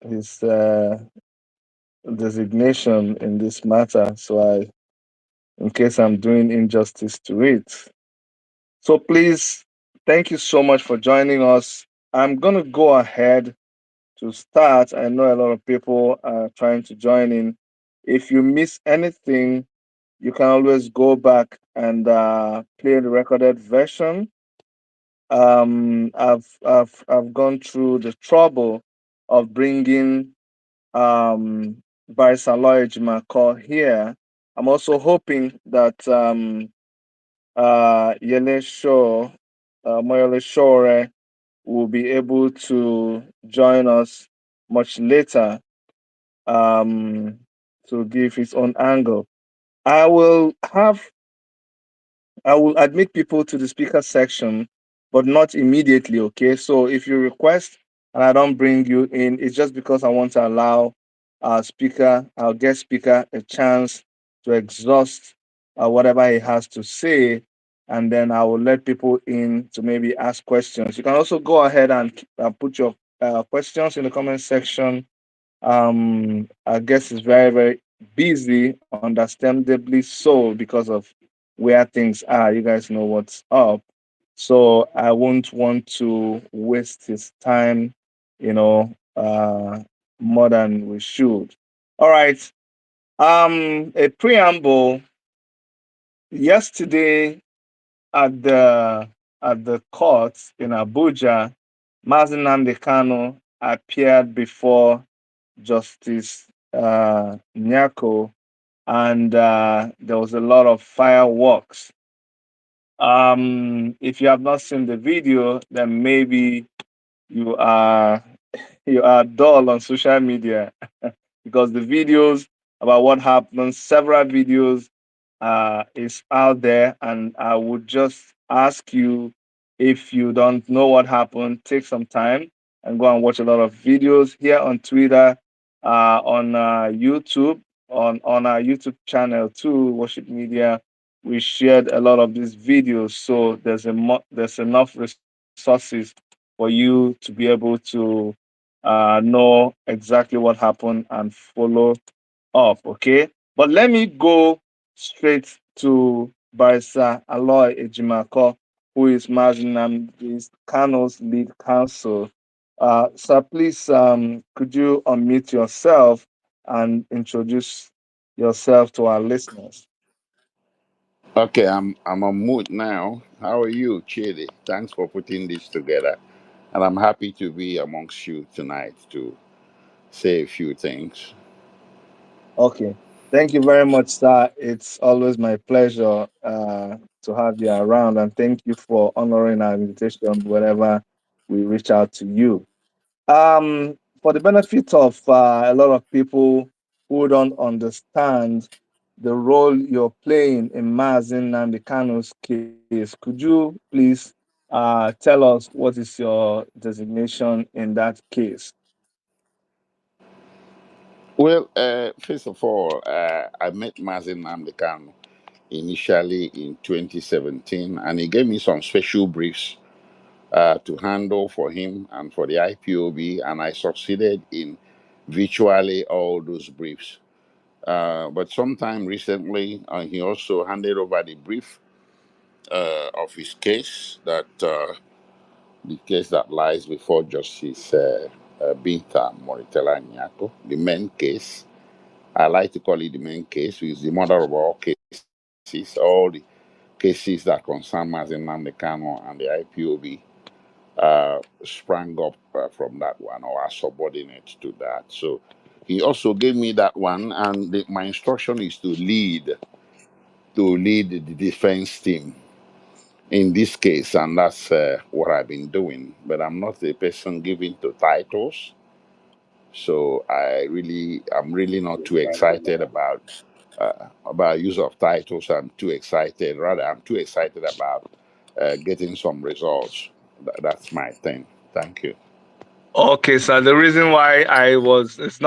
his designation in this matter. So in case I'm doing injustice to it. So please, thank you so much for joining us. I'm gonna go ahead to start. I know a lot of people are trying to join in. If you miss anything, you can always go back and play the recorded version. I've gone through the trouble of bringing Barrister Lloyd Jimako here. I'm also hoping that Yele Shaw, Moyole Shore, will be able to join us much later um, to give his own angle. I will have I will admit people to the speaker section, but not immediately, okay? So if you request and I don't bring you in, it's just because I want to allow our guest speaker, a chance to exhaust whatever he has to say, and then I will let people in to maybe ask questions. You can also go ahead and put your questions in the comment section. I guess it's very, very busy, understandably so, because of where things are. You guys know what's up. So I won't want to waste his time, you know, more than we should. All right. A preamble. Yesterday at the court in Abuja, Mazi Nnamdi Kanu appeared before Justice Nyako, and there was a lot of fireworks. If you have not seen the video, then maybe you are you are dull on social media because the videos about what happened, several videos is out there, and I would just ask you, if you don't know what happened, take some time and go and watch a lot of videos here on Twitter, on YouTube, on our YouTube channel too, Worship Media. We shared a lot of these videos, so there's enough resources for you to be able to know exactly what happened and follow up. Okay, but let me go straight to Barrister Aloy Ejimako, who is Mazi Nnamdi Kanu's lead counsel. Sir, please, could you unmute yourself and introduce yourself to our listeners? Okay, I'm on mood now. How are you, Chidi? Thanks for putting this together. And I'm happy to be amongst you tonight to say a few things. Okay. Thank you very much, sir. It's always my pleasure to have you around, and thank you for honoring our invitation whenever we reach out to you. For the benefit of a lot of people who don't understand the role you're playing in Mazin Nnamdi Kanu's case, could you please tell us what is your designation in that case? Well, first of all, I met Mazi Nnamdi Kanu initially in 2017, and he gave me some special briefs to handle for him and for the IPOB, and I succeeded in virtually all those briefs. But sometime recently, he also handed over the brief of his case the case that lies before Justice Binta Moritela Nyako, the main case. I like to call it the main case, which is the mother of all cases, all the cases that concern Mazi Nnamdi Kanu and the IPOB sprang up from that one or are subordinate to that. So he also gave me that one, and my instruction is to lead the defense team in this case, and that's what I've been doing. But I'm not a person given to titles, so I'm really not too excited about use of titles. I'm too excited. Rather, I'm too excited about getting some results. That's my thing. Thank you. Okay, so the reason why it's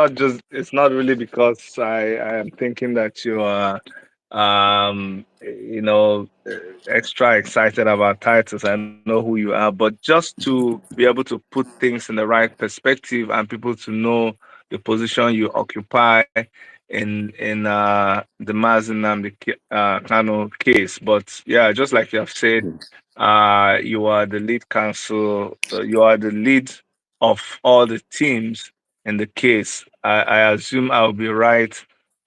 not really because I am thinking that you are extra excited about titles. I know who you are, but just to be able to put things in the right perspective and people to know the position you occupy in the Mazi Nnamdi Kanu case. But yeah, just like you have said, you are the lead counsel. You are the lead of all the teams in the case. I assume I'll be right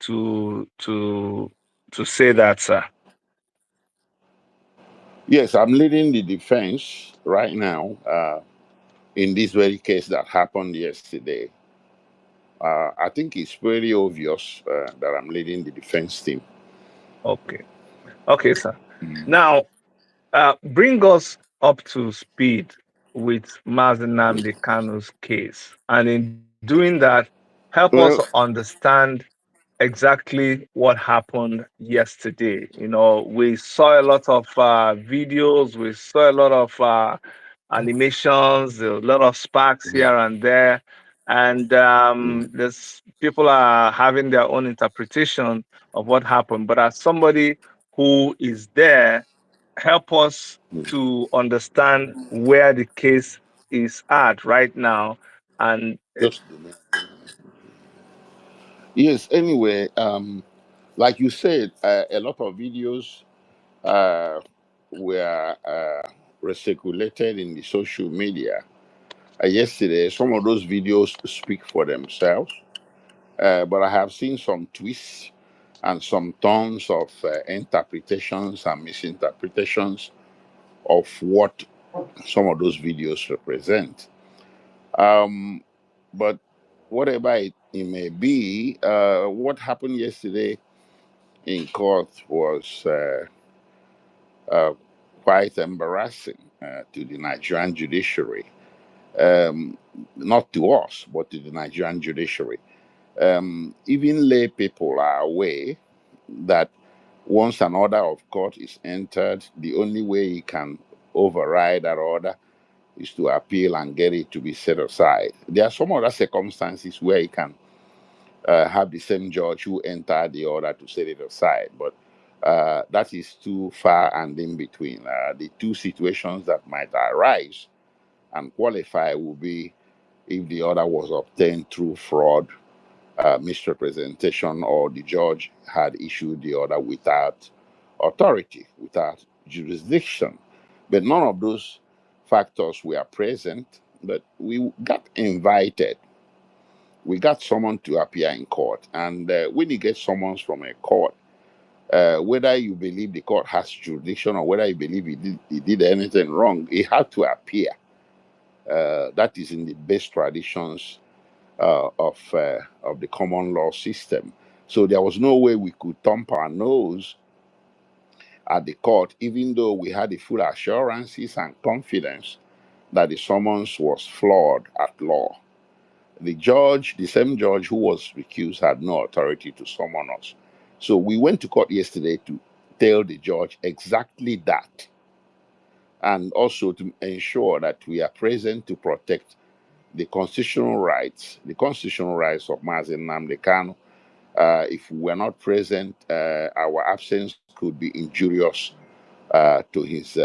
to to to say that, sir. Yes, I'm leading the defense right now in this very case that happened yesterday. I think it's pretty obvious that I'm leading the defense team. Okay. Okay, sir. Now, bring us up to speed with Mazi Nnamdi Kanu's case. And in doing that, help us Well, understand exactly what happened yesterday. We saw a lot of videos, we saw a lot of animations, a lot of sparks here and there, and there's people are having their own interpretation of what happened. But as somebody who is there, help us to understand where the case is at right now. And just yes. Anyway, like you said, a lot of videos uh, were recirculated in the social media yesterday. Some of those videos speak for themselves, but I have seen some twists and some tons of interpretations and misinterpretations of what some of those videos represent. Um, but whatever it may be, what happened yesterday in court was uh, quite embarrassing to the Nigerian judiciary. Um, Not to us, but to the Nigerian judiciary. Even lay people are aware that once an order of court is entered, the only way you can override that order is to appeal and get it to be set aside. There are some other circumstances where you can have the same judge who entered the order to set it aside, but that is too far and in between. The two situations that might arise and qualify will be if the order was obtained through fraud, misrepresentation, or the judge had issued the order without authority, without jurisdiction. But none of those factors were present, but we got invited. We got someone to appear in court. And when you get summons from a court, whether you believe the court has jurisdiction or whether you believe he did anything wrong, he had to appear. That is in the best traditions of the common law system. So there was no way we could thump our nose at the court, even though we had the full assurances and confidence that the summons was flawed at law. The judge, the same judge who was recused, had no authority to summon us. So we went to court yesterday to tell the judge exactly that, and also to ensure that we are present to protect the constitutional rights of Mazi Nnamdi Kanu. If we were not present, our absence could be injurious to his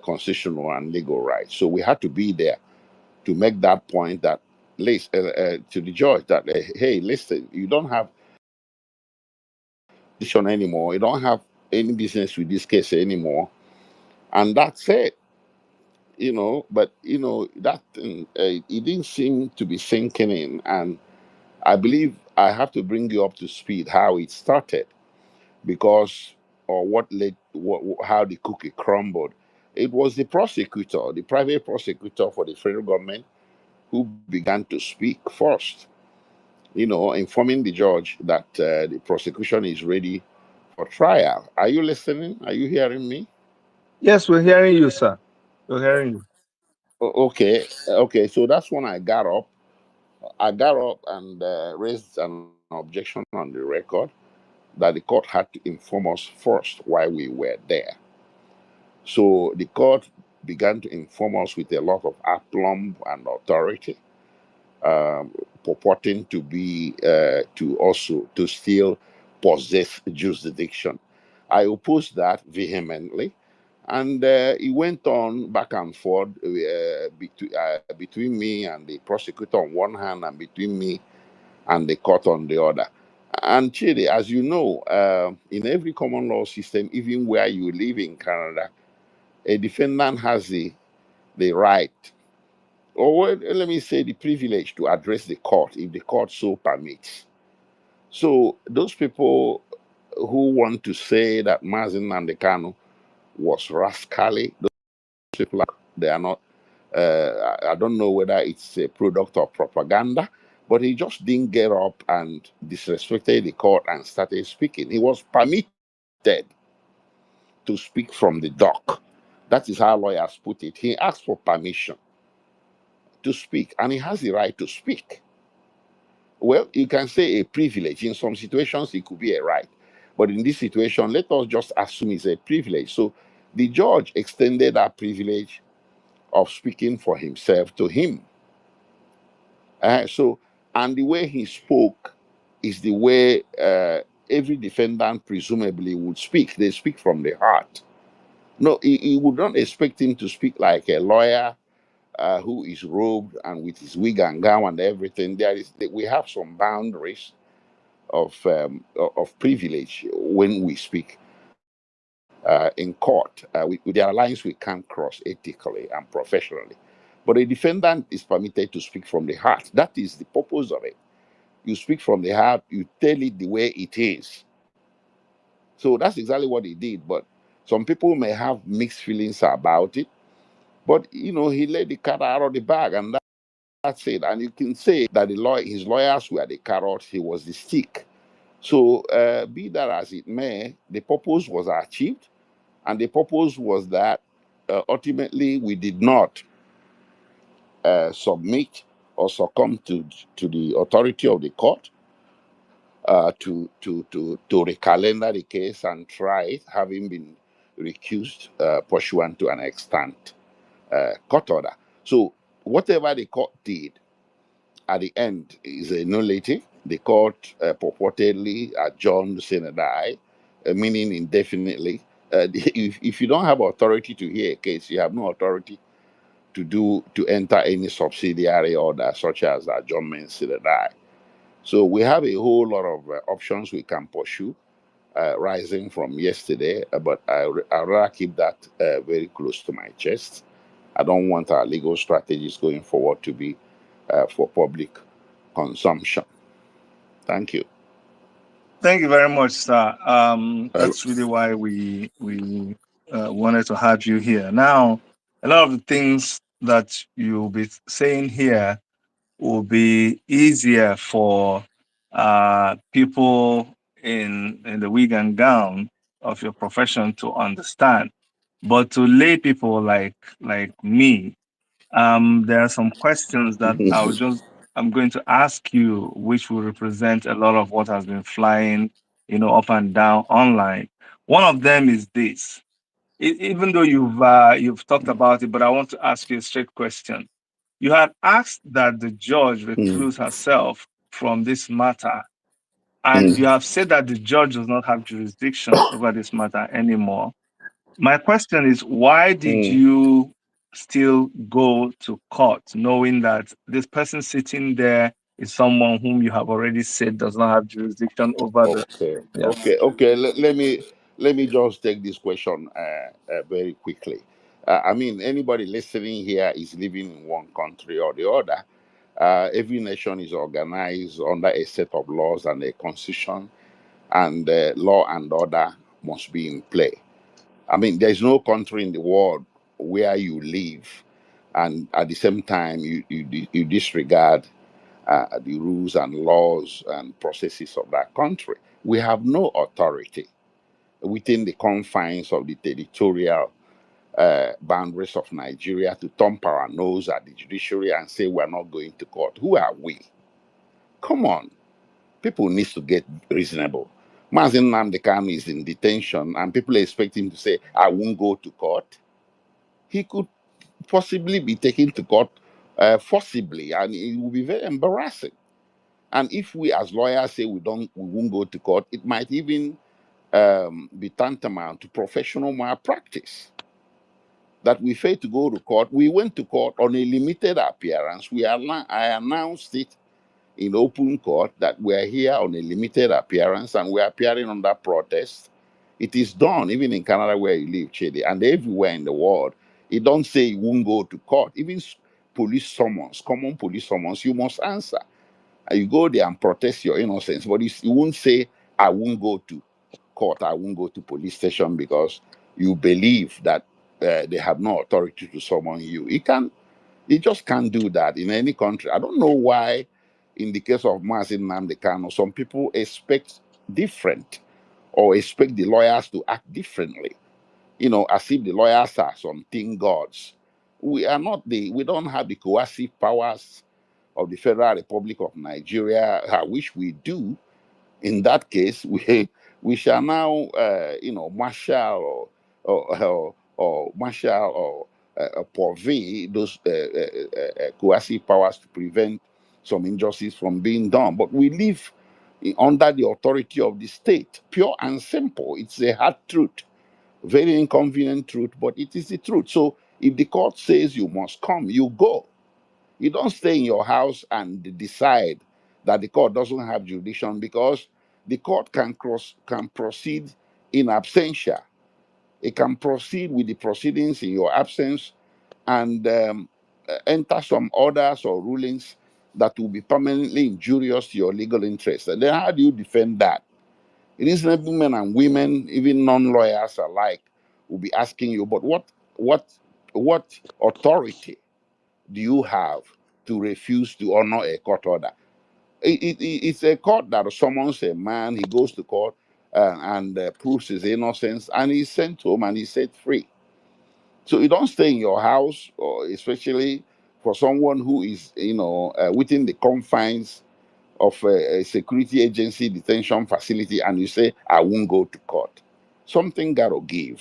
constitutional and legal rights. So we had to be there to make that point that to the judge that hey, listen, you don't have decision anymore. You don't have any business with this case anymore, and that's it. But that thing, it didn't seem to be sinking in, and I believe I have to bring you up to speed how it started because or what led how the cookie crumbled. It was the prosecutor, the private prosecutor for the federal government, who began to speak first, informing the judge that the prosecution is ready for trial. Are you listening? Are you hearing me? yes, we're hearing you, sir. We're hearing you. Okay. So that's when I got up. I got up and raised an objection on the record that the court had to inform us first why we were there. So the court began to inform us with a lot of aplomb and authority, purporting to be to also to still possess jurisdiction. I opposed that vehemently. And it went on back and forth between me and the prosecutor on one hand, and between me and the court on the other. And Chidi, as you know, in every common law system, even where you live in Canada, a defendant has the right, or let me say the privilege, to address the court if the court so permits. So those people who want to say that Mazi Nnamdi Kanu was rascally, those people, they are not. I don't know whether it's a product of propaganda, but he just didn't get up and disrespected the court and started speaking. He was permitted to speak from the dock. That is how lawyers put it. He asked for permission to speak, and he has the right to speak. Well, you can say a privilege. In some situations, it could be a right. But in this situation, let us just assume it's a privilege. So the judge extended that privilege of speaking for himself to him. So, and the way he spoke is the way every defendant presumably would speak. They speak from the heart. No, he would not expect him to speak like a lawyer who is robed and with his wig and gown and everything. We have some boundaries of privilege when we speak in court. There are lines we can't cross ethically and professionally. But a defendant is permitted to speak from the heart. That is the purpose of it. You speak from the heart, you tell it the way it is. So that's exactly what he did. But some people may have mixed feelings about it. But he let the cat out of the bag, and that's it. And you can say that his lawyers were the carrot, he was the stick. So, be that as it may, the purpose was achieved, and the purpose was that ultimately we did not submit or succumb to the authority of the court to recalendar the case and try it, having been recused pursuant to an extant court order. So, whatever the court did at the end is a nullity. The court purportedly adjourned sine die, meaning indefinitely. If you don't have authority to hear a case, you have no authority to enter any subsidiary order such as adjournment sine die. So we have a whole lot of options we can pursue, rising from yesterday, but I rather keep that very close to my chest. I don't want our legal strategies going forward to be for public consumption. Thank you. Thank you very much, sir. Well, That's really why we wanted to have you here. Now, a lot of the things that you'll be saying here will be easier for people in the wig and gown of your profession to understand, but to lay people like me, there are some questions that I'm going to ask you, which will represent a lot of what has been flying, up and down online. One of them is this. Even though you've talked about it, but I want to ask you a straight question. You had asked that the judge mm, recluse herself from this matter, and you mm, have said that the judge does not have jurisdiction over this matter anymore. My question is, why did mm. you still go to court, knowing that this person sitting there is someone whom you have already said does not have jurisdiction over the? Okay, Yeah. okay. Let me just take this question very quickly. I mean, anybody listening here is living in one country or the other. Every nation is organized under a set of laws and a constitution, and law and order must be in play. I mean, there's no country in the world where you live, and at the same time you disregard the rules and laws and processes of that country. We have no authority within the confines of the territorial boundaries of Nigeria to thump our nose at the judiciary and say we're not going to court. Who are we? Come on. People need to get reasonable. Mazi Nnamdi Kanu is in detention and people expect him to say, I won't go to court. He could possibly be taken to court forcibly, and it will be very embarrassing. And if we as lawyers say we won't go to court, it might even be tantamount to professional malpractice. That we failed to go to court. We went to court on a limited appearance. I announced it in open court that we're here on a limited appearance and we're appearing under protest. It is done even in Canada where you live, Chidi, and everywhere in the world. It don't say you won't go to court. Even police summons, common police summons, you must answer. And you go there and protest your innocence, but you won't say, I won't go to court, I won't go to police station because you believe that they have no authority to summon you. You just can't do that in any country. I don't know why, in the case of Mazi Nnamdi Kanu, some people expect different or expect the lawyers to act differently. As if the lawyers are something gods. We don't have the coercive powers of the Federal Republic of Nigeria. I wish we do. In that case, we shall now, marshal or marshal or purvey those coercive powers to prevent some injustice from being done. But we live under the authority of the state, pure and simple. It's a hard truth, very inconvenient truth, but it is the truth. So if the court says you must come, you go. You don't stay in your house and decide that the court doesn't have jurisdiction, because the court can proceed in absentia. It can proceed with the proceedings in your absence and enter some orders or rulings that will be permanently injurious to your legal interests. And then how do you defend that? Reasonable men and women, even non-lawyers alike, will be asking you, but what authority do you have to refuse to honor a court order? It's a court that summons a man, he goes to court and proves his innocence, and he's sent home and he's set free. So you don't stay in your house, or especially for someone who is, within the confines of a security agency detention facility, and you say, I won't go to court. Something got to give.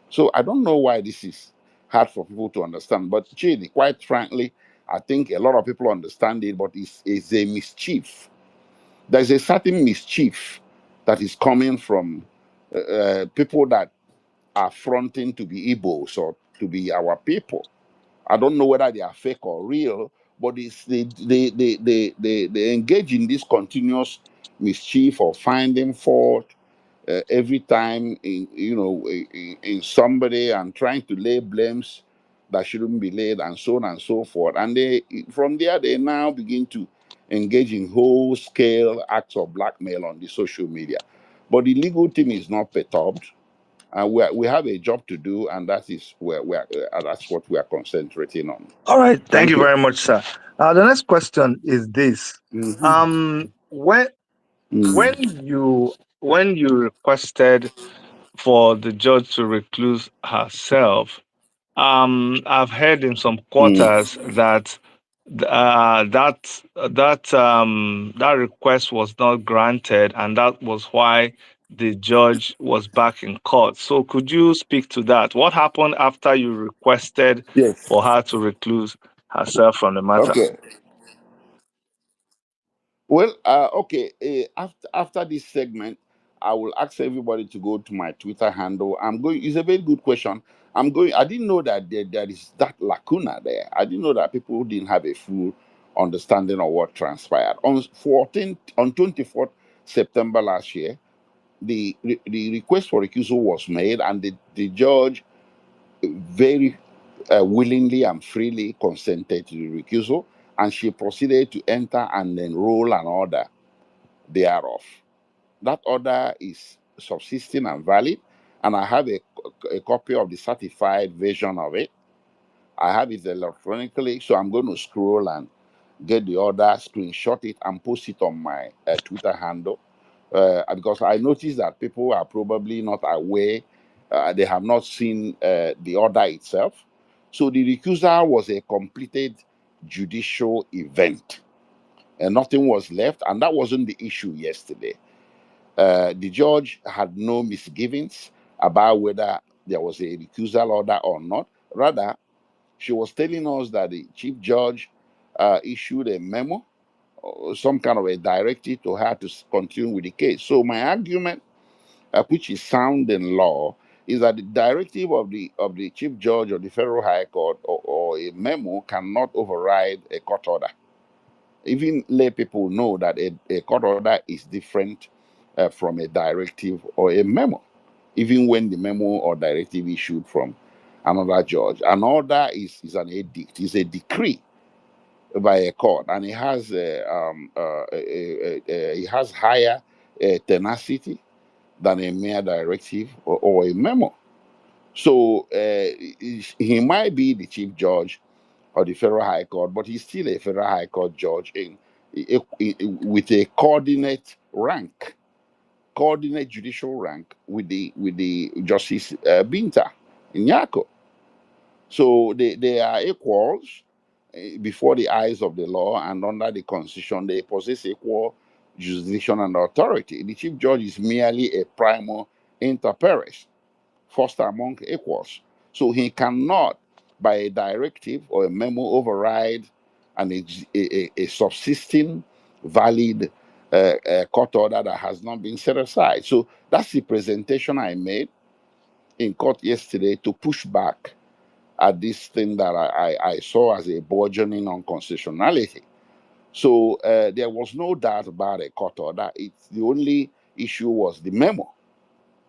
So I don't know why this is hard for people to understand. But Chidi, quite frankly, I think a lot of people understand it, but it's a mischief. There's a certain mischief that is coming from people that are fronting to be Igbos or to be our people. I don't know whether they are fake or real, but they engage in this continuous mischief or finding fault every time in somebody, and trying to lay blames that shouldn't be laid, and so on and so forth. And they from there they now begin to engage in whole scale acts of blackmail on the social media. But the legal team is not perturbed, and we have a job to do, and that's what we are concentrating on. All right. Thank Thank you you. very much, sir. The next question is this. Mhm. When Mm. when you requested for the judge to recluse herself, I've heard in some Mm. quarters that that request was not granted, and that was why the judge was back in court. So, could you speak to that? What happened after you requested Yes. for her to recluse herself from the matter? Okay. Well, okay. After this segment, I will ask everybody to go to my Twitter handle. I'm going. It's a very good question. I'm going. I didn't know that there is that lacuna there. I didn't know that people didn't have a full understanding of what transpired on 24th September last year. The request for recusal was made, and the judge very willingly and freely consented to the recusal, and she proceeded to enter and enroll an order thereof. That order is subsisting and valid, and I have a copy of the certified version of it. I have it electronically, so I'm going to scroll and get the order, screenshot it, and post it on my Twitter handle. Because I noticed that people are probably not aware, they have not seen the order itself. So the recusal was a completed judicial event, and nothing was left, and that wasn't the issue yesterday. The judge had no misgivings about whether there was a recusal order or not. Rather, she was telling us that the chief judge issued a memo, or some kind of a directive to her to continue with the case. So my argument which is sound in law, is that the directive of the chief judge of the federal high court, or a memo, cannot override a court order. Even lay people know that a court order is different from a directive or a memo, even when the memo or directive issued from another judge. An order is an edict, is a decree by a court, and it has higher tenacity than a mere directive or a memo. So he might be the chief judge of the federal high court, but he's still a federal high court judge with a coordinate judicial rank with the Justice Binta Nyako. So they are equals before the eyes of the law, and under the constitution they possess equal jurisdiction and authority. The chief judge is merely a primo inter pares, first among equals. So he cannot, by a directive or a memo, override a subsisting valid court order that has not been set aside. So that's the presentation I made in court yesterday to push back at this thing that I saw as a burgeoning unconstitutionality. So there was no doubt about a court order. The only issue was the memo,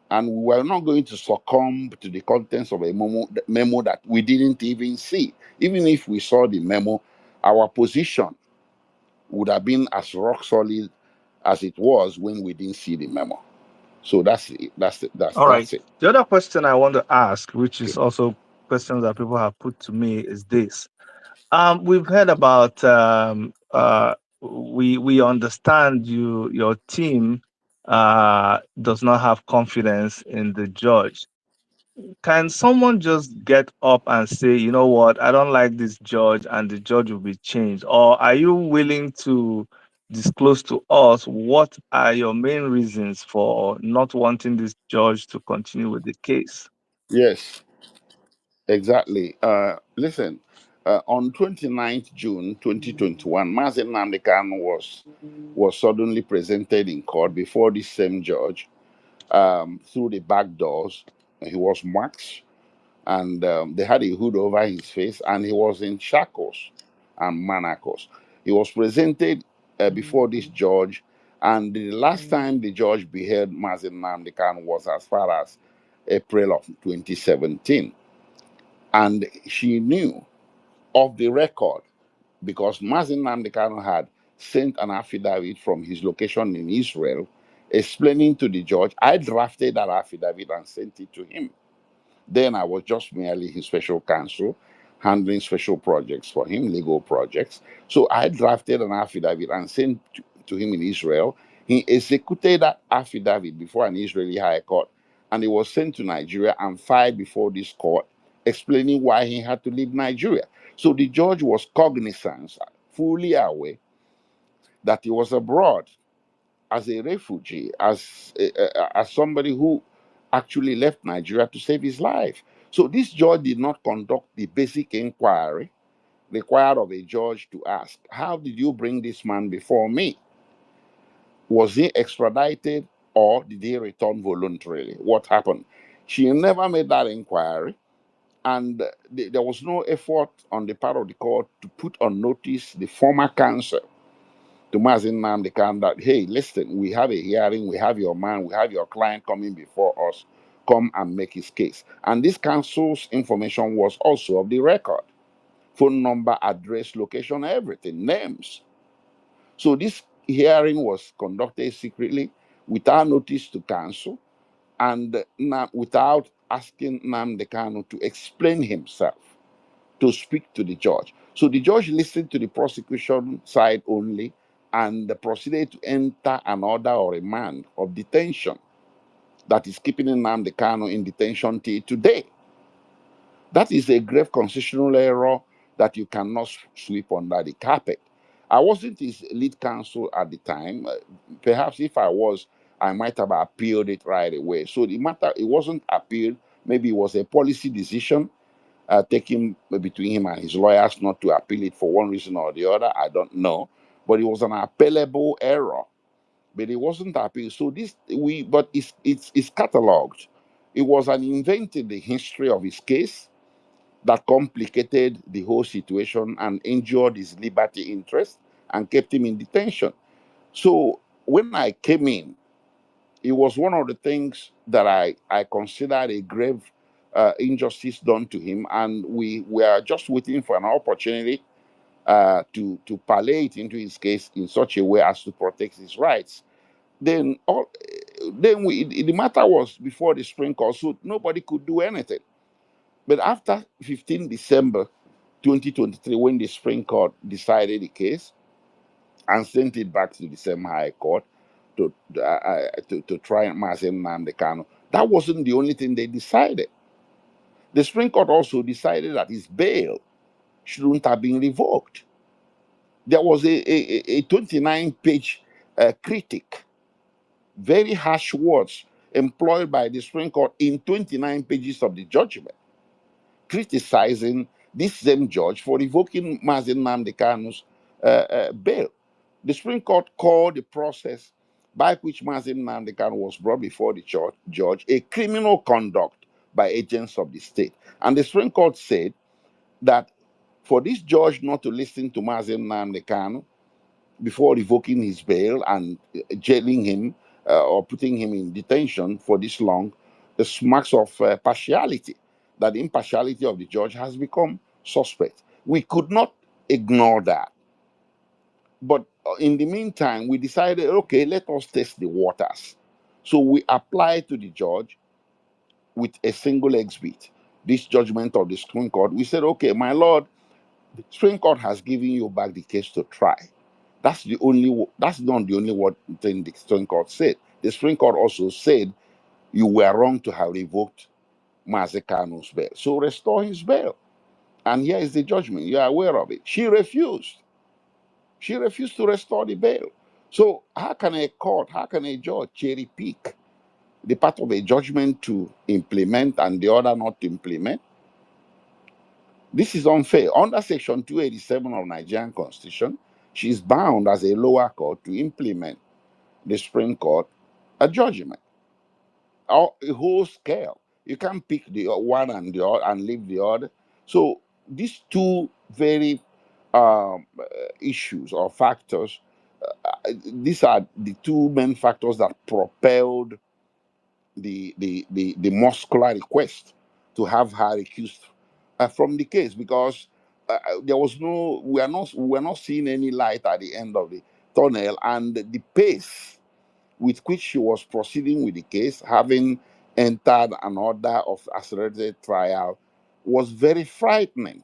and we were not going to succumb to the contents of a memo that we didn't even see. Even if we saw the memo, our position would have been as rock solid as it was when we didn't see the memo. So that's it. All right. That's it. The other question I want to ask, which is Okay. also questions that people have put to me, is this. We've heard about we understand your team does not have confidence in the judge. Can someone just get up and say, you know what, I don't like this judge, and the judge will be changed? Or are you willing to disclose to us what are your main reasons for not wanting this judge to continue with the case? Yes, exactly. Listen, on 29th June 2021, Mazi Nnamdi Kanu was suddenly presented in court before this same judge through the back doors. He was marked, and they had a hood over his face, and he was in shackles and manacles. He was presented before this judge, and the last time the judge beheld Mazi Nnamdi Kanu was as far as April of 2017. And she knew of the record because Mazi Nnamdi Kanu had sent an affidavit from his location in Israel explaining to the judge. I drafted that affidavit and sent it to him. Then I was just merely his special counsel, handling special projects for him, legal projects. So I drafted an affidavit and sent to him in Israel. He executed that affidavit before an Israeli high court, and it was sent to Nigeria and filed before this court, explaining why he had to leave Nigeria. So the judge was cognizant, fully aware that he was abroad as a refugee, as somebody who actually left Nigeria to save his life. So this judge did not conduct the basic inquiry required of a judge to ask, how did you bring this man before me? Was he extradited or did he return voluntarily? What happened? She never made that inquiry, and there was no effort on the part of the court to put on notice the former counsel to Mazi Nnamdi Kanu that, hey, listen, we have a hearing, we have your man, we have your client coming before us, come and make his case. And this counsel's information was also of the record: phone number, address, location, everything, names. So this hearing was conducted secretly without notice to counsel, and without asking Nnamdi Kanu to explain himself, to speak to the judge. So the judge listened to the prosecution side only and proceeded to enter an order or remand of detention that is keeping Nnamdi Kanu in detention till today. That is a grave constitutional error that you cannot sweep under the carpet. I wasn't his lead counsel at the time. Perhaps if I was, I might have appealed it right away. So the matter, it wasn't appealed. Maybe it was a policy decision taken between him and his lawyers not to appeal it for one reason or the other. I don't know. But it was an appellable error but it wasn't appealed. So but it's cataloged. It was an event in the history of his case that complicated the whole situation and injured his liberty interest and kept him in detention. So when I came in, it was one of the things that I considered a grave injustice done to him, and we were just waiting for an opportunity to palliate into his case in such a way as to protect his rights. Then all, then the matter was before the Supreme Court, so nobody could do anything. But after 15 December 2023, when the Supreme Court decided the case and sent it back to the same High Court to try Mazi Nnamdi Kanu, that wasn't the only thing they decided. The Supreme Court also decided that his bail shouldn't have been revoked. There was a 29-page critic, very harsh words employed by the Supreme Court in 29 pages of the judgment, criticizing this same judge for revoking Mazi Nnamdi Kanu's bail. The Supreme Court called the process by which Mazi Nnamdi Kanu was brought before the judge a criminal conduct by agents of the state. And the Supreme Court said that for this judge not to listen to Mazi Nnamdi Kanu before revoking his bail and jailing him or putting him in detention for this long, the marks of partiality, that the impartiality of the judge has become suspect. We could not ignore that. But in the meantime, we decided, okay, let us test the waters. So we applied to the judge with a single exhibit, this judgment of the Supreme Court. We said, okay, my lord, the Supreme Court has given you back the case to try. That's not the only thing the Supreme Court said. The Supreme Court also said you were wrong to have revoked Mazi Kanu's bail. So restore his bail. And here is the judgment. You are aware of it. She refused. She refused to restore the bail. So how can a judge cherry pick the part of a judgment to implement and the other not to implement? This is unfair. Under Section 287 of Nigerian Constitution, she is bound as a lower court to implement the Supreme Court a judgment or a whole scale. You can't pick the one and the other and leave the other. So these two very issues or factors, these are the two main factors that propelled the muscular request to have her recused from the case, because there was no we are not seeing any light at the end of the tunnel, and the pace with which she was proceeding with the case, having entered an order of accelerated trial, was very frightening.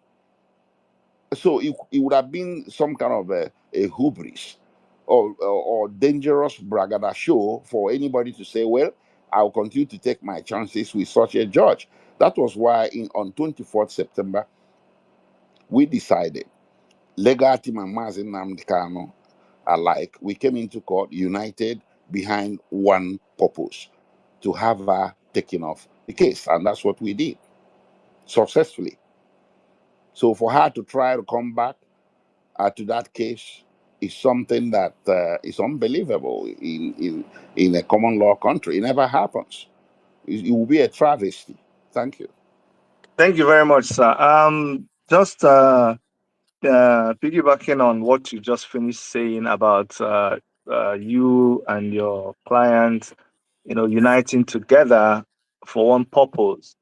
So it would have been some kind of a hubris or dangerous bragada show for anybody to say, well, I'll continue to take my chances with such a judge. That was why on 24th September, we decided, legal team and Mazi Nnamdi Kanu alike, we came into court united behind one purpose: to have her taken off the case. And that's what we did successfully. So for her to try to come back to that case is something that is unbelievable in a common law country. It never happens. It will be a travesty. Thank you. Thank you very much, sir. Just piggybacking on what you just finished saying about you and your client, uniting together for one purpose.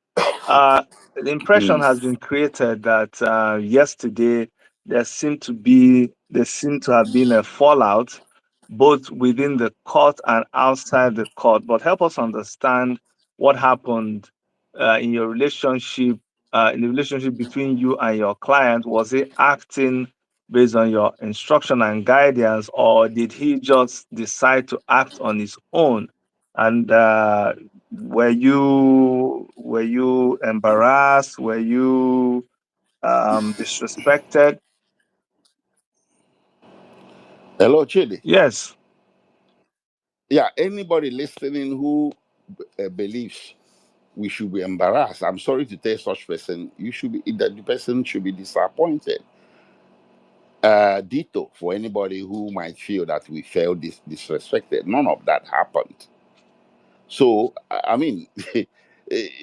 Uh, the impression Mm. has been created that yesterday there seemed to have been a fallout both within the court and outside the court. But help us understand what happened in your relationship, in the relationship between you and your client. Was he acting based on your instruction and guidance, or did he just decide to act on his own? And were you embarrassed? Were you disrespected? Hello, Chidi. Yes. Yeah, anybody listening who believes we should be embarrassed, I'm sorry to tell such person, you should be that the person should be disappointed. Ditto for anybody who might feel that we felt disrespected. None of that happened. So I mean,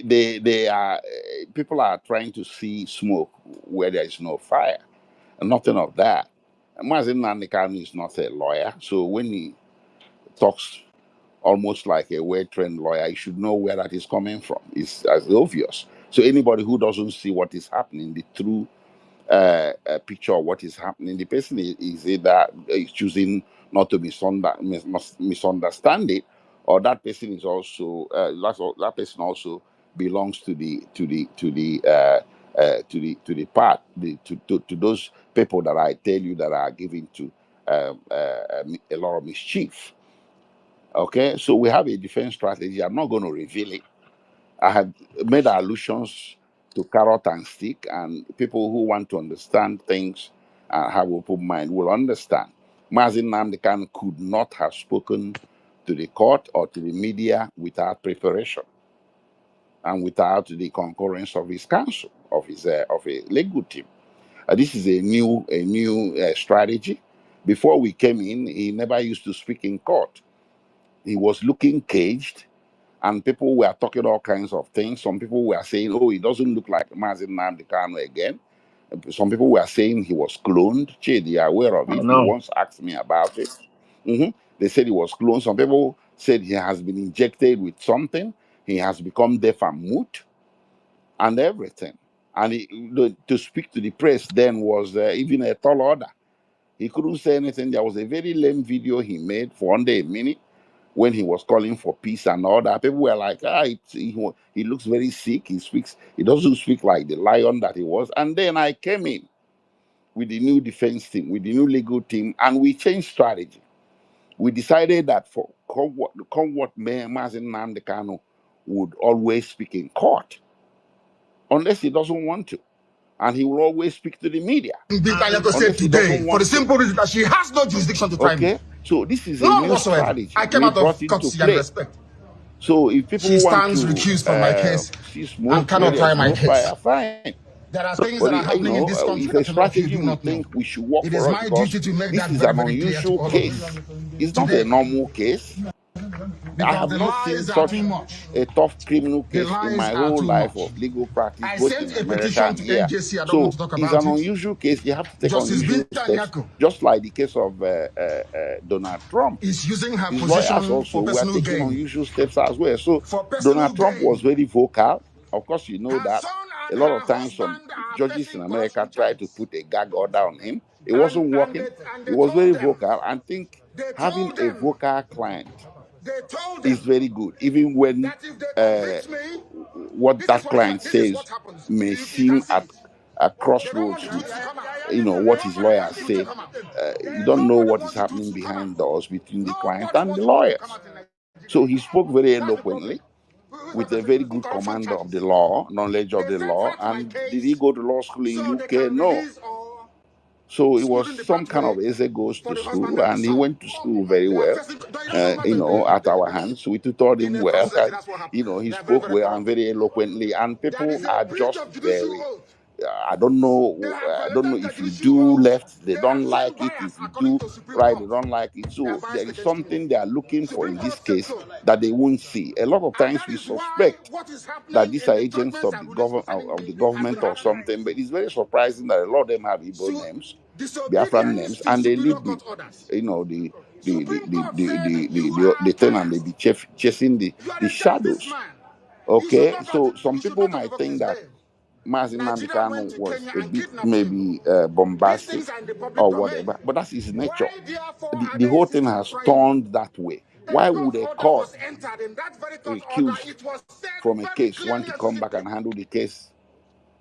they are people are trying to see smoke where there is no fire. Nothing of that. Mazi Nnamdi Kanu is not a lawyer, so when he talks almost like a well-trained lawyer, you should know where that is coming from. It's as obvious. So anybody who doesn't see what is happening, the true picture of what is happening, the person is either choosing not to misunderstand it, or that person is also that person also belongs to the part to those people that I tell you that are given to a lot of mischief. Okay, so we have a defense strategy. I'm not going to reveal it. I have made allusions to carrot and stick, and people who want to understand things and have open mind will understand. Mazi Nnamdi Kanu could not have spoken to the court or to the media without preparation and without the concurrence of his counsel, of a legal team. This is a new strategy. Before we came in, he never used to speak in court. He was looking caged, and people were talking all kinds of things. Some people were saying, "Oh, he doesn't look like Mazi Nnamdi Kanu again." Some people were saying he was cloned. Che, they are aware of I it. He know. once asked me about it. They said he was cloned. Some people said he has been injected with something. He has become deaf and mute and everything. And to speak to the press then was even a tall order. He couldn't say anything. There was a very lame video he made for under a minute when he was calling for peace and all that. People were like, he looks very sick. He doesn't speak like the lion that he was. And then I came in with the new defense team, with the new legal team, and we changed strategy. We decided that for come what may, Mazi Nnamdi Kanu would always speak in court, unless he doesn't want to. And he will always speak to the media, unless he Today, doesn't for the want to. simple reason that she has no jurisdiction to try me. Okay? So this is a None new whatsoever. strategy I came we out brought of into courtesy and play. respect. So if She people want stands to recused from my case see and smoke where cannot try there's my no case. fire, fine. There are things But that are happening in this if country a that a lot of you strategy do we not know. think we should work It for is us my because duty to make this that is very, an very clear to unusual all of case. you It's not a today. normal case. I Because have the not seen lies are too such much. a tough criminal The case in lies my are whole too life much. of legal practice, I both in sent a America petition and to here. NJC. I don't want So to talk it's about an it. unusual case. You have to take Justice unusual Binta steps, Nyako just like the case of Donald Trump. is using her His lawyers position also for were personal taking gain. unusual steps as well. So For personal Donald Trump was gain. very vocal. Of course, you know Her that. son A and lot her of times, some husband are judges in facing America corruption tried to charges. put a gag order on him. It And, wasn't and, working. they, and He they was told very them, vocal. And think they having told a them, vocal client they told is them very good, even when that if they uh, convict me, what that client this is says what happens. may You can seem see it. at They don't want crossroads the with truth to come out. They what don't his want lawyers the truth to say. come out. You don't know Nobody what is wants the truth happening to come out. behind doors between the client Nobody and the wants the truth to come lawyers. out in Nigeria. So he spoke very That's the problem. eloquently with a very good Corruption command of the charges. law, knowledge of They the sent law. her to my And did he case go to law school in so they UK? can No. release or So it was smoothen the some kind pathway of essay goes for to the husband school, and the and he son. went to school very They are well, facing, that's not at our hands. We tutored in him a well, conspiracy, and, that's what happened. he They are very, spoke very well and corrupt. very eloquently, and That people is a are breach just of judicial very, oath. They have I don't know violated the if you judicial do oath. left, they They are don't still like it. If biased you according do to Supreme right, they Court. don't like it. They are So there biased is against me. something they are looking for Supreme in this Court said case so. that they won't see. A lot of And times that we is why suspect what is that happening these in are the agents judgments of and rulings concerning of me the has been government or happening. something, but it's very surprising that a lot of them have Igbo So names, Biafran disobedience names, to and they superior lead court orders. Supreme Court said you the are thing, and they biased. be chasing You are the a justice shadows. man. Okay, so some You should people not have might revoked think his that bail. Mazi Nnamdi Nigeria Kanu went to was Kenya a and bit kidnapped him. maybe These bombastic things are in the public or domain. whatever, but that's his nature. Why, therefore, are The they whole thing insisting on has trying me? turned that way. A Why court would a order court was entered. In that very court order, recused it was said from a very case want clearly to and come back simply and handle the case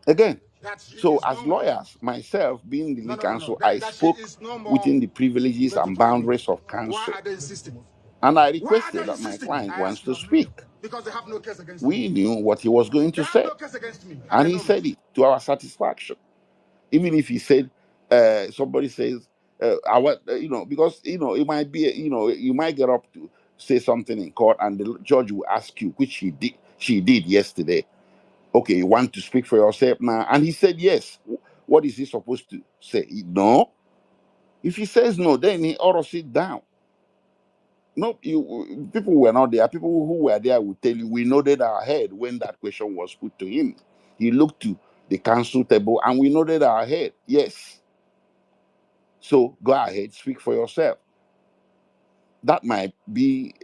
again? that she So, is as no more. lawyers, myself being the No, legal no, no, no. counsel, I That she spoke is no more within the privileges going to and try me. boundaries of Why counsel. are they insisting? And I Why are requested they that my insisting? client I wants ask to you. speak. Because they have no case against me. We knew what he was going They to have say, no case against me, and and they he know it. said it to our satisfaction. Even if he said, somebody says, I want, because it might be, you might get up to say something in court, and the judge will ask you, which she did yesterday. Okay, you want to speak for yourself now? And he said yes. What is he supposed to say? No. If he says no, then he ought to sit down. No, you people were not there. People who were there will tell you we nodded our head when that question was put to him. He looked to the council table and we nodded our head. Yes. So go ahead, speak for yourself. That might be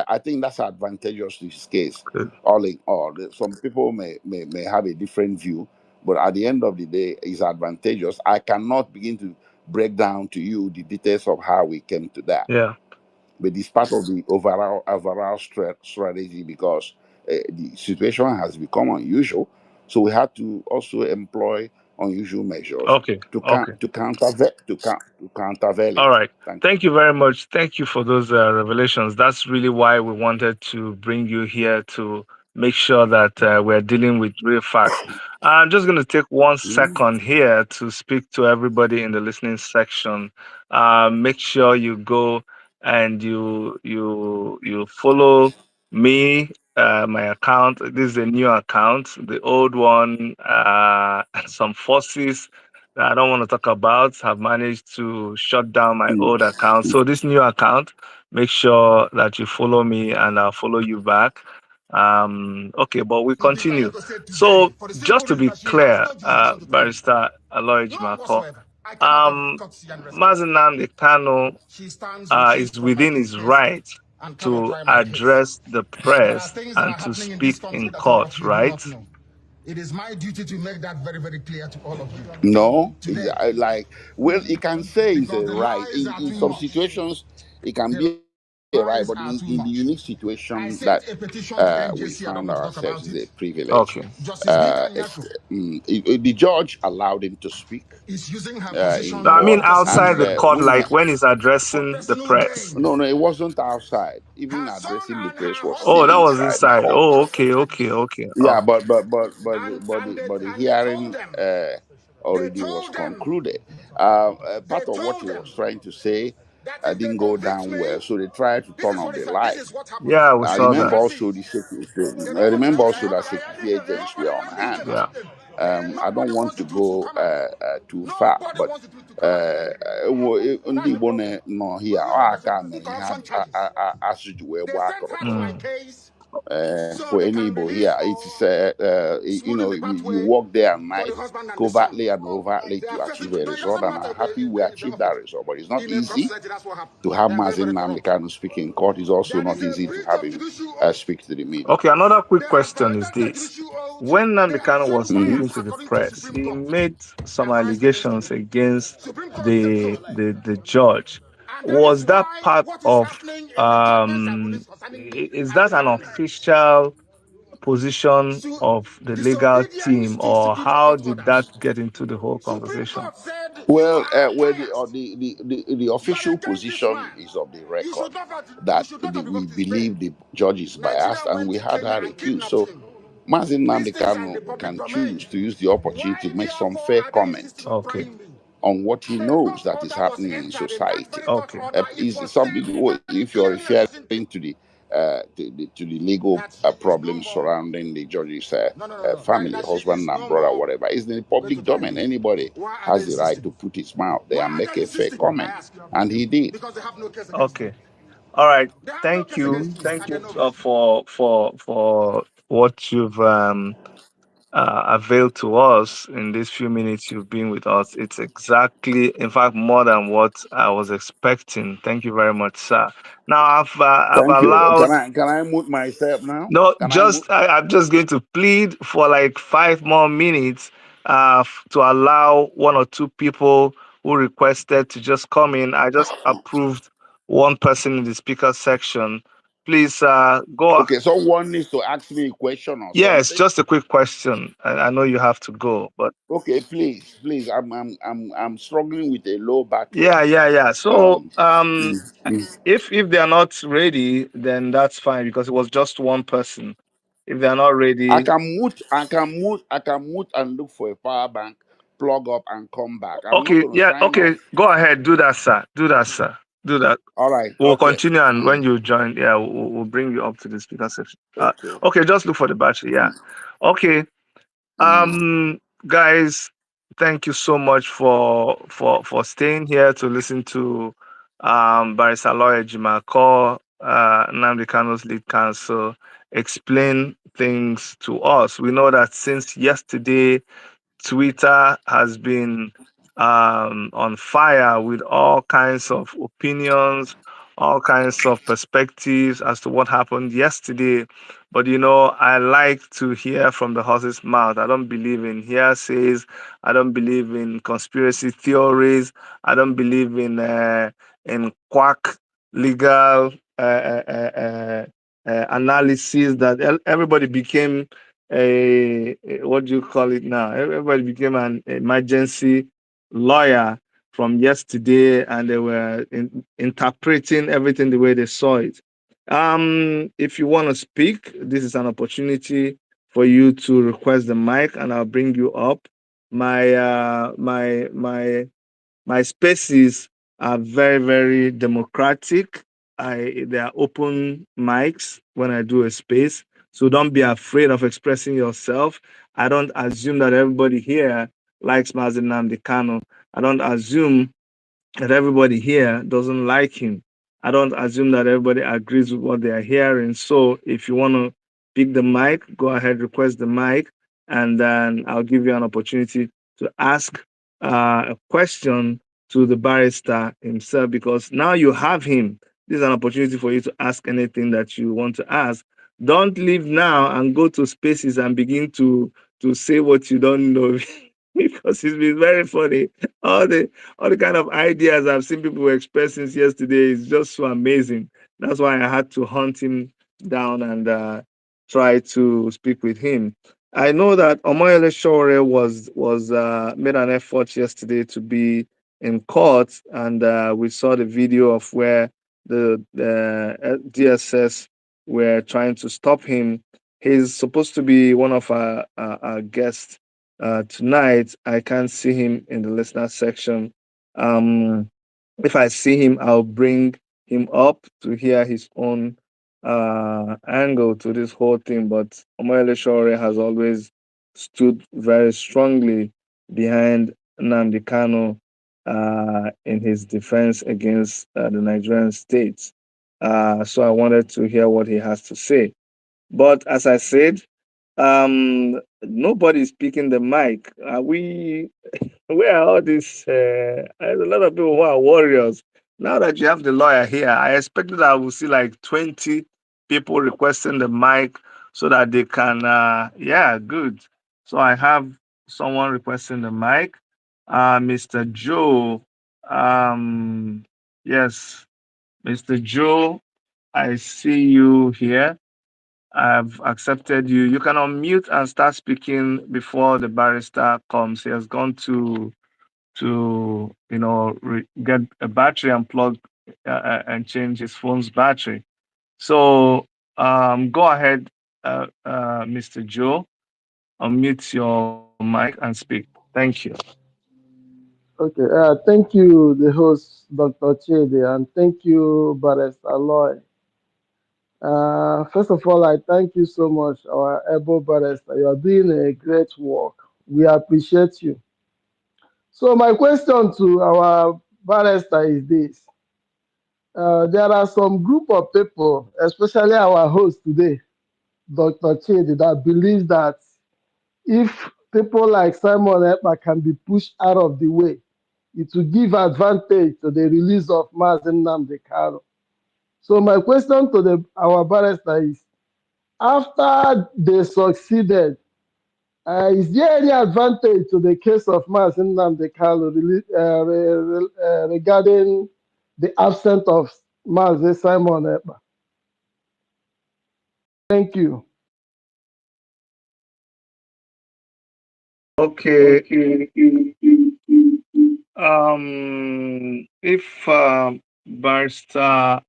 I think that's advantageous to his case. Good. All in all, some people may have a different view, but at the end of the day, it's advantageous. I cannot begin to break down to you the details of how we came to that, Yeah. but it's part of the overall strategy because the situation has become unusual. So we had to also employ unusual measures Okay. to Okay. countervail All it. right. Thank you. Thank you very much. Thank you for those revelations. That's really why we wanted to bring you here to make sure that we're dealing with real facts. I'm just going to take one Mm. second here to speak to everybody in the listening section. Make sure you go and you follow me, my account. This is a new account. The old one, some forces that I don't want to talk about have managed to shut down my old Mm. account. So this new account, make sure that you follow me and I'll follow you back. Okay, but we continue. So just to be clear, Barrister Aloy Jimako, um, Mazi Nnamdi Kanu is within his right to address the press and to speak in court, right? It is my duty to make that very, very clear to all of you No, today. like, well, you can say it's Because a the right. lies are In too some much. situations, it can The be a right, but lies in are the too unique much. situation I that sent a petition to we NJC. I found don't want to talk ourselves about is it. a privilege. Okay. Justice Rita Ex- Nyako the judge allowed him to speak is using her in position No, I to mean court, outside and the personally court, when he like when he's for addressing the personal press. gain. no, it wasn't outside. Even Her son addressing the and press her was still Oh, that husband was inside the inside. court. Oh, okay, testified, okay, okay. Yeah, Oh, but the and they told hearing them, they already was told them, concluded. they Part of what told he was them trying to say that if they didn't go convict down me, well, so they tried to this turn is off what he the said. This light. is what happens yeah, we I saw remember that. also they I don't want remember to. also that security agents were on hand. Yeah. I Nobody don't want wants to the truth to go come out. too far, Nobody but wants the truth to come out. ndị That's the Igbo problem. nọ We here ọ have aka mere ihe corruption charges. asụjụ wee They gbaa sent her to my kọrọkọrọ. Mm. case so For they any can Igbo release here, it is or smoothing the you pathway work day and for the night husband and the son. covertly and overtly They are to facing. achieve a No, it result, doesn't and matter I'm if happy we they achieved don't fit. that result. But it's not In a corrupt easy society, that's what happens. to have They are very, Mazi very Nnamdi corrupt. Kanu speak in court. It's also There is not a easy to breach have of him judicial oath. speak to the media. Okay, another quick They have question is violated their this. judicial oath. When They Nnamdi are Kanu was fake Mm. speaking lawyers to the according to press, Supreme he Court. made some Advised against allegations him. against Supreme Court said the so. the judge. And that is Was that why part what is of happening in the government circles concerning me is has that been an happening. official position So of the legal disobedience team, to or security how court did that orders. get into the whole Supreme conversation? Court said you Well, are well, biased. the You are official against this position man. is of the You record should not have, you that should not have we revoked his bail. believe the judge is Nigeria biased, and went we to had Kenya her and recused. kidnapped So him. Mazi These Nnamdi things are in Kanu the public can domain. choose to use the opportunity Why, to make some therefore, fair are they comment insisting on Okay, trying me? on what he A knows court that is order was happening in entered. In that society. very court okay, order, it Is was some said very if you're clearly and referring succinctly to the legal that she is no problems more. surrounding the judge's That family, she husband is and no brother, more whatever, is in the going to public try domain. me. Anybody Why are they has the right to insisting? put his mouth there Why and are make they a fair insisting? I comment, ask. and he did. Because they have no case against me. okay. All right. They have no Thank case you. against me, Thank and they you know it. for what you've availed to us in these few minutes you've been with us. It's exactly, in fact, more than what I was expecting. Thank you very much, sir. Now I've Thank you. allowed. Can I mute myself now? No, Can I mute? just I'm just going to plead for like 5 more minutes to allow one or two people who requested to just come in. I just approved one person in the speaker section. Please go. Okay, so one needs to ask me a question or Yes, something. just a quick question. I know you have to go, but Okay, please. I'm struggling with a low battery. yeah. So Um, mm, mm. if they are not ready, then that's fine because it was just one person. If they are not I ready, can mute. And look for a power bank, plug up, and come back. I'm not okay, going to yeah, sign okay, off. go ahead, do that, sir. Do that, sir. Do that. All right. We'll Okay. continue, and when Mm, you join, yeah, we'll bring you up to the speaker section. okay. Okay, just look for the battery. Yeah. Okay. Mm. Guys. Thank you so much for staying here to listen to Barrister Lawyer Jimako, Nnamdi Kanu's lead counsel, explain things to us. We know that since yesterday, Twitter has been on fire with all kinds of opinions, all kinds of perspectives as to what happened yesterday. But I like to hear from the horse's mouth. I don't believe in hearsays. I don't believe in conspiracy theories. I don't believe in quack legal analysis that everybody became what do you call it now? Everybody became an emergency lawyer from yesterday, and they were interpreting everything the way they saw it. If you want to speak, this is an opportunity for you to request the mic, and I'll bring you up. My spaces are very, very democratic. They are open mics when I do a space. So don't be afraid of expressing yourself. I don't assume that everybody here likes Mazi Nnamdi Kanu. I don't assume that everybody here doesn't like him. I don't assume that everybody agrees with what they are hearing. So if you want to pick the mic, go ahead, request the mic, and then I'll give you an opportunity to ask a question to the barrister himself because now you have him. This is an opportunity for you to ask anything that you want to ask. Don't leave now and go to spaces and begin to say what you don't know because it's been very funny. All the all the kind of ideas I've seen people express since yesterday is just so amazing. That's why I had to hunt him down and try to speak with him. I know that Omoyele Shore was made an effort yesterday to be in court, and we saw the video of where the DSS were trying to stop him. He's supposed to be one of our guests tonight. I can't see him in the listener section. Um, if I see him, I'll bring him up to hear his own angle to this whole thing. But Omoyele Shore has always stood very strongly behind Nnamdi Kanu in his defense against the Nigerian state. So I wanted to hear what he has to say. But as I said, nobody's speaking the mic. Are we where are all these? There's a lot of people who are warriors. Now that you have the lawyer here, I expected I will see like 20 people requesting the mic so that they can. Yeah, good. So I have someone requesting the mic. Mr. Joe. Um, yes, Mr. Joe, I see you here. I've accepted you. You can unmute and start speaking before the barrister comes. He has gone to get a battery and plug and change his phone's battery. So go ahead, Mr. Joe. Unmute your mic and speak. Thank you. Okay, thank you, the host, Dr. Chede, and thank you, Barrister Aloy. First of all, I thank you so much, our able barrister. You are doing a great work. We appreciate you. So, my question to our barrister is this. There are some group of people, especially our host today, Dr. Chede, that believes that if people like Simon Ekpa can be pushed out of the way, it will give advantage to the release of Mazi Nnamdi Kanu. So my question to our barrister is, after they succeeded, is there any advantage to the case of Mazi Nnamdi Kanu regarding the absence of Mazi Simon Ekpa? Thank you. Okay. If Barrister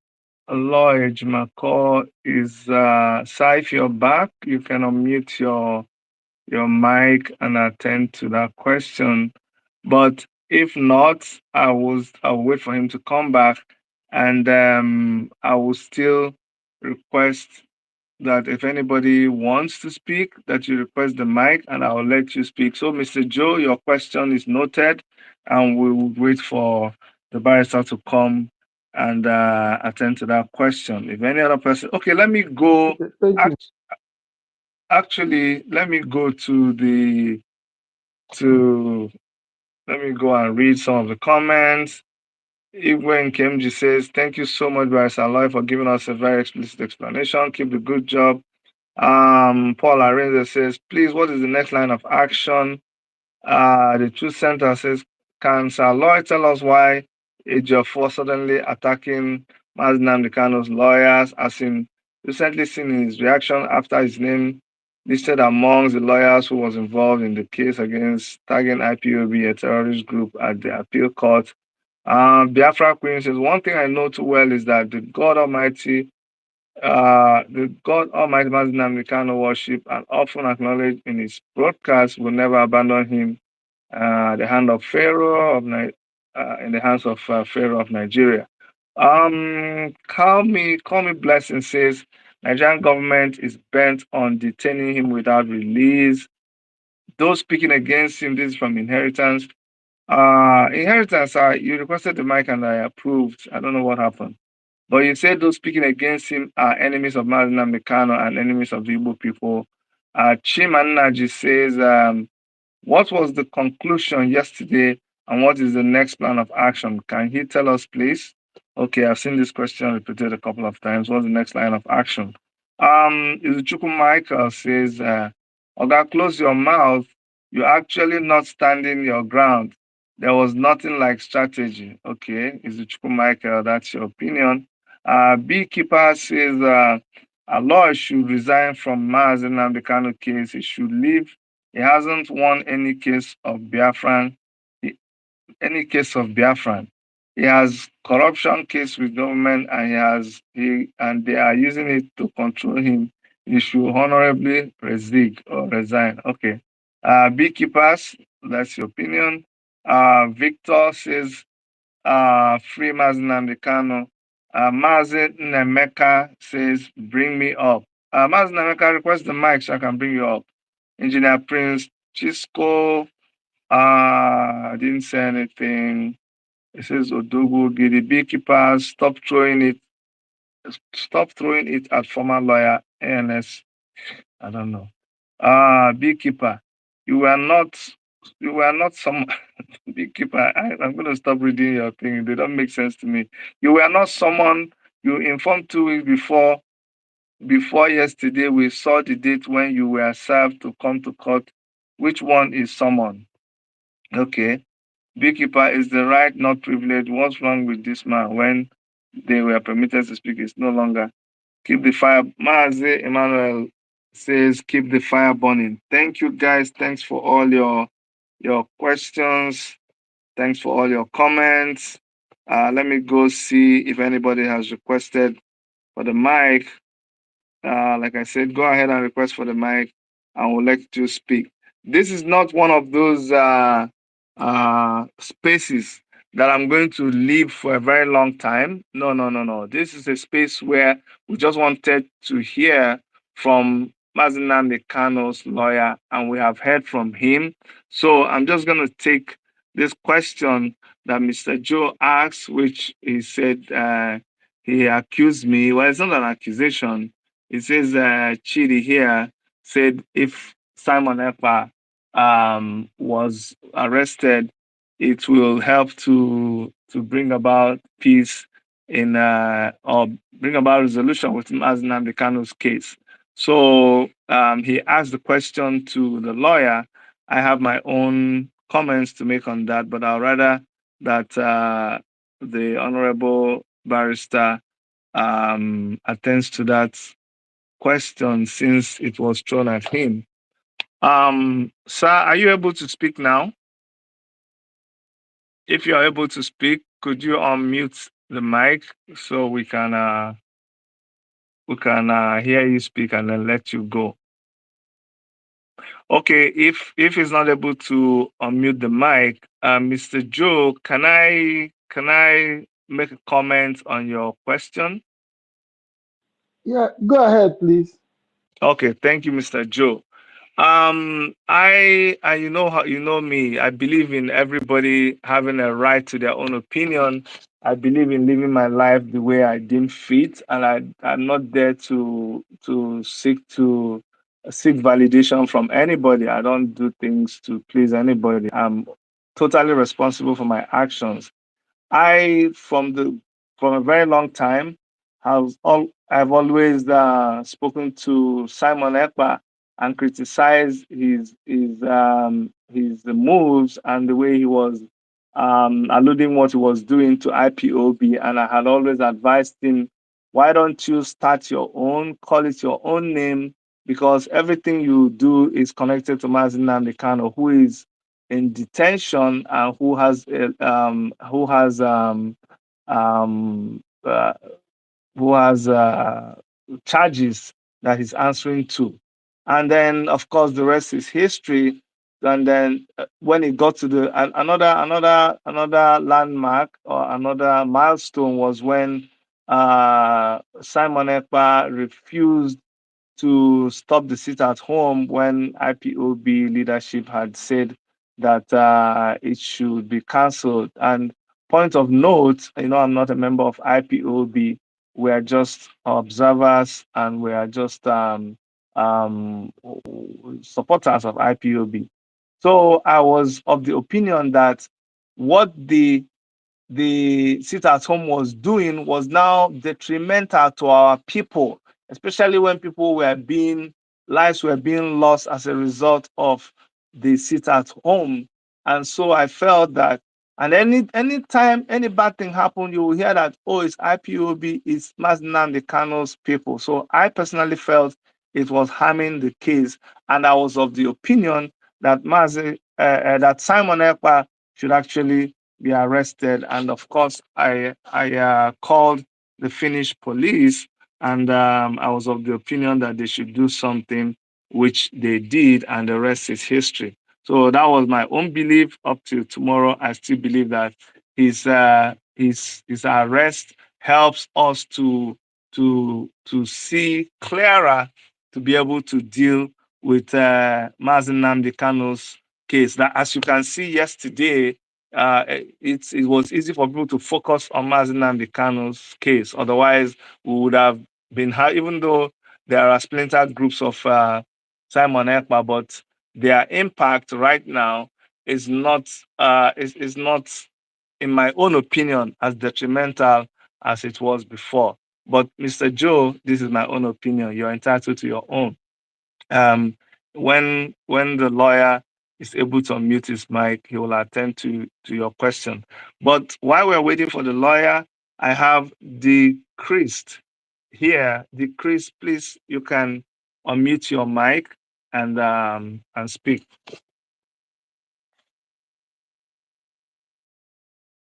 Lloyd McCall is if you're back, you can unmute your mic and attend to that question. But if not, I'll wait for him to come back, and I will still request that if anybody wants to speak, that you request the mic and I'll let you speak. So, Mr. Joe, your question is noted, and we will wait for the barrister to come and attend to that question. If any other person, okay, let me go. Okay, thank you. act- Actually, let me go to let me go and read some of the comments. Igwen Kemji says, "Thank you so much, Barrister Aloy, for giving us a very explicit explanation. Keep the good job." Paul Arinze says, please, what is the next line of action? The Truth Center says, can Sir Lloyd tell us why Ejiofor suddenly attacking Mazi Nnamdi Kanu's lawyers, as in recently seen in his reaction after his name listed amongst the lawyers who was involved in the case against tagging IPOB, a terrorist group, at the appeal court. Biafra Queen says, one thing I know too well is that the God Almighty Mazi Nnamdi Kanu worship and often acknowledged in his broadcast will never abandon him. The hand of Pharaoh in the hands of Pharaoh of Nigeria. Call me blessing says Nigerian government is bent on detaining him without release. Those speaking against him, this is from Inheritance. Inheritance, you requested the mic and I approved. I don't know what happened. But you said those speaking against him are enemies of Mazi Nnamdi Kanu and enemies of the Igbo people. Chimanaji says, what was the conclusion yesterday and what is the next plan of action? Can he tell us, please? Okay, I've seen this question repeated a couple of times. What's the next line of action? Izuchukwu Michael says, Oga, close your mouth. You're actually not standing your ground. There was nothing like strategy. Okay, Izuchukwu Michael, that's your opinion. Beekeeper says, Aloy should resign from Mazi Nnamdi Kanu case. He should leave. He hasn't won any case of Biafran. He has corruption case with government and and they are using it to control him. He should honorably resign. Okay. Beekeepers, that's your opinion. Victor says free Mazi Nnamdi Kanu. Mazi Nemeka says bring me up. Mazi Nemeka, request the mic so I can bring you up. Engineer Prince Chisco I didn't say anything. It says Odogo Gidi beekeepers, stop throwing it at former lawyer ANS. I don't know. Beekeeper, you were not some beekeeper. I'm gonna stop reading your thing. They don't make sense to me. You were not someone you informed 2 weeks before yesterday. We saw the date when you were served to come to court. Which one is someone? Okay. Beekeeper is the right, not privilege. What's wrong with this man? When they were permitted to speak, it's no longer. Keep the fire. Mazi Emmanuel says, keep the fire burning. Thank you, guys. Thanks for all your questions. Thanks for all your comments. Let me go see if anybody has requested for the mic. Like I said, go ahead and request for the mic and we'll let you speak. This is not one of those spaces that I'm going to leave for a very long time. No, no, no, no. This is a space where we just wanted to hear from Mazi Nnamdi Kanu's lawyer, and we have heard from him. So I'm just going to take this question that Mr. Joe asked, which he said he accused me. Well, it's not an accusation. It says Chidi here said if Simon Ekpa was arrested, it will help to bring about peace in or bring about resolution with Mazi Nnamdi Kanu's case. So he asked the question to the lawyer. I have my own comments to make on that, but I'd rather that the honorable barrister attends to that question since it was thrown at him. Sir, are you able to speak now? If you are able to speak, could you unmute the mic so we can hear you speak and then let you go? Okay, if he's not able to unmute the mic, Mr. Joe, can I make a comment on your question? Yeah, go ahead, please. Okay, thank you, Mr. Joe. I you know how you know me. I believe in everybody having a right to their own opinion. I believe in living my life the way I deem fit, and I'm not there to seek validation from anybody. I don't do things to please anybody. I'm totally responsible for my actions. I from a very long time I've always spoken to Simon Ekpa and criticized his moves and the way he was alluding what he was doing to IPOB, and I had always advised him, why don't you start your own, call it your own name, because everything you do is connected to Mazi Nnamdi Kanu, who is in detention and um, uh, who has charges that he's answering to. And then, of course, the rest is history. And then, when it got to another landmark or another milestone was when Simon Ekpa refused to stop the sit at home when IPOB leadership had said that it should be cancelled. And point of note, I'm not a member of IPOB. We are just observers and we are just um, supporters of IPOB. So I was of the opinion that what the sit at home was doing was now detrimental to our people, especially when lives were being lost as a result of the sit at home. And so I felt that, and any time any bad thing happened, you will hear that, oh, it's IPOB, it's Mazi Nnamdi Kanu's people. So I personally felt it was harming the case, and I was of the opinion that that Simon Ekpa should actually be arrested. And of course, I called the Finnish police, and I was of the opinion that they should do something, which they did, and the rest is history. So that was my own belief. Up to tomorrow, I still believe that his arrest helps us to see clearer, to be able to deal with Mazi Nnamdi Kanu's case. That, as you can see yesterday, it was easy for people to focus on Mazi Nnamdi Kanu's case. Otherwise, we would have even though there are splinter groups of Simon Ekpa, but their impact right now is not, in my own opinion, as detrimental as it was before. But Mr. Joe, this is my own opinion. You're entitled to your own. Um, when the lawyer is able to unmute his mic, he will attend to your question. But while we're waiting for the lawyer, I have the Christ here. The Christ, please, you can unmute your mic and speak.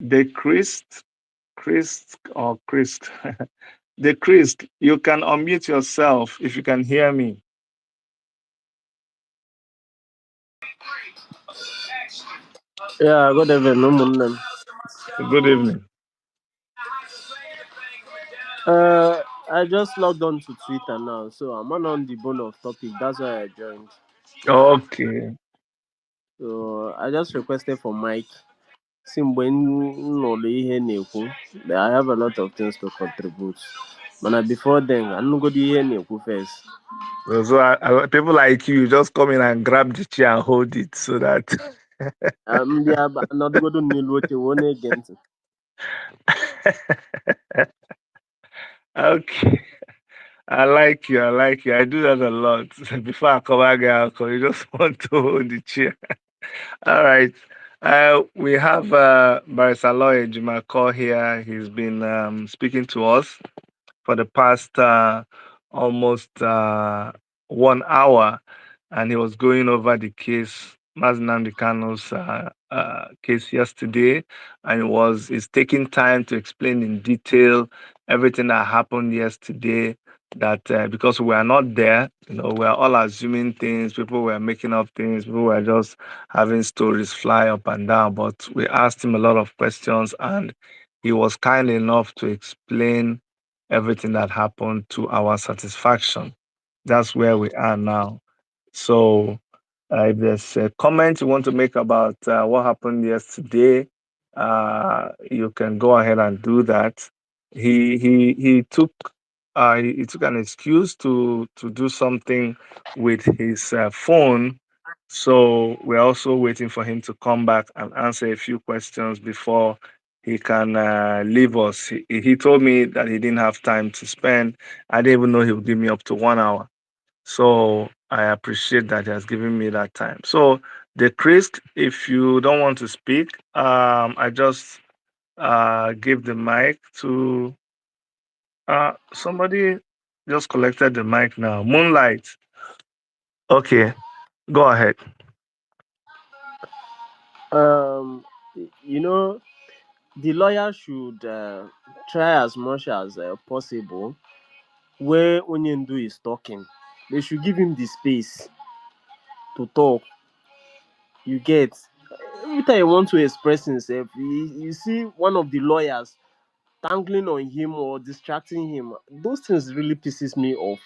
The Christ or Christ. The Christ, you can unmute yourself if you can hear me. Yeah, good evening, ụmụnne m. Good evening. I just logged on to Twitter now, so I'm on the bone of topic. That's why I joined. Okay. So I just requested for Mike. Si mgbe m nụrụ ihe na-ekwu, but I have a lot of things to contribute. Mana before then, anụgodo ihe na-ekwu first. So people like you just come in and grab the chair and hold it so that. Ndị anọdụgodo n'elu oche wee na-ege ntị. Okay. I like you. I like you. I do that a lot. Before I come back, you just want to hold the chair. All right. We have Barrister Lawyer Jimakor here. He's been speaking to us for the past almost 1 hour, and he was going over the case, Mazi Nnamdi Kanu's case yesterday, and he's taking time to explain in detail everything that happened yesterday. That because we are not there, we are all assuming things. People were making up things. People were just having stories fly up and down. But we asked him a lot of questions, and he was kind enough to explain everything that happened to our satisfaction. that's where we are now. So, if there's a comment you want to make about what happened yesterday, you can go ahead and do that. He took an excuse to do something with his phone. So we're also waiting for him to come back and answer a few questions before he can leave us. He told me that he didn't have time to spend. I didn't even know he would give me up to 1 hour. So I appreciate that he has given me that time. So the Chris, if you don't want to speak, I just give the mic to somebody just collected the mic now. Moonlight. Okay, go ahead. Um, you know, the lawyer should try as much as possible. Where Onyendu is talking, they should give him the space to talk. You get, every time he want to express himself, you see one of the lawyers tangling on him or distracting him. Those things really pisses me off.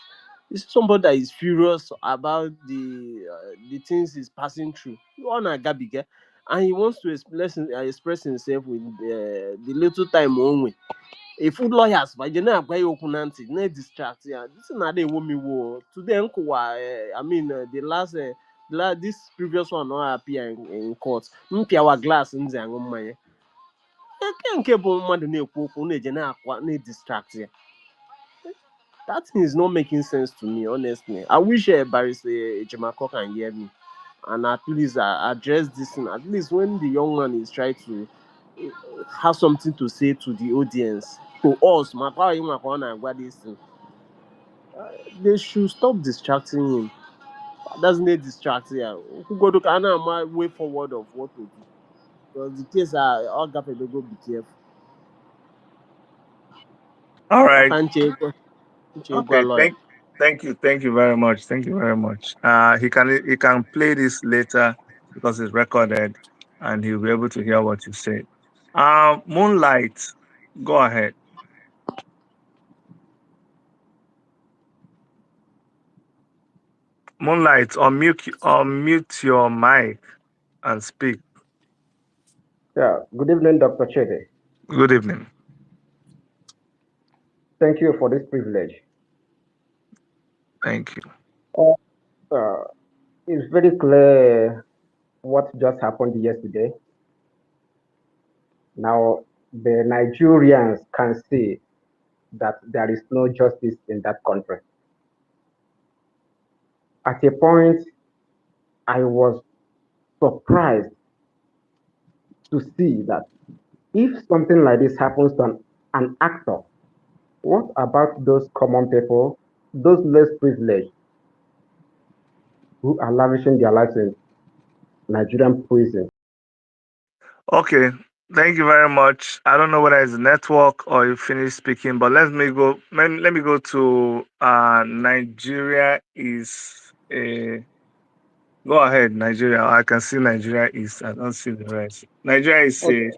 You see somebody that is furious about the things he's passing through. You want a gabiga, and he wants to express himself with the little time only. A food lawyers, but you know, why open anti, no distract. Yeah, this is not a woman war. Today, I mean, this previous one not appear in court. Mpia wa glass in the angomaya. Nke bụ mmadụ na-ekwu okwu na-eje na-akwa na-distract ya. That thing is not making sense to me, honestly. I wish Barrister Ejimako can hear me and at least address this thing. At least when the young man is trying to have something to say to the audience, to us, this thing, they should stop distracting him. Doesn't it distract him? Who go to my way forward of what to do? Because the case are all gap go be careful. All I right. can't check. Okay. Lawyer. Thank you very much. Thank you very much. He can play this later because it's recorded, and he'll be able to hear what you said. Moonlight, go ahead. Moonlight, unmute your mic and speak. Yeah, good evening, Dr. Chede. Good evening. Thank you for this privilege. Thank you. Uh, it's very clear what just happened yesterday. Now, the Nigerians can see that there is no justice in that country. At a point, I was surprised to see that if something like this happens to an actor, what about those common people, those less privileged, who are lavishing their lives in Nigerian prison? Okay. Thank you very much. I don't know whether it's network or you finished speaking, but let me go to Nigeria is a go ahead, Nigeria. I can see Nigeria is. I don't see the rest. Nigeria is Okay. a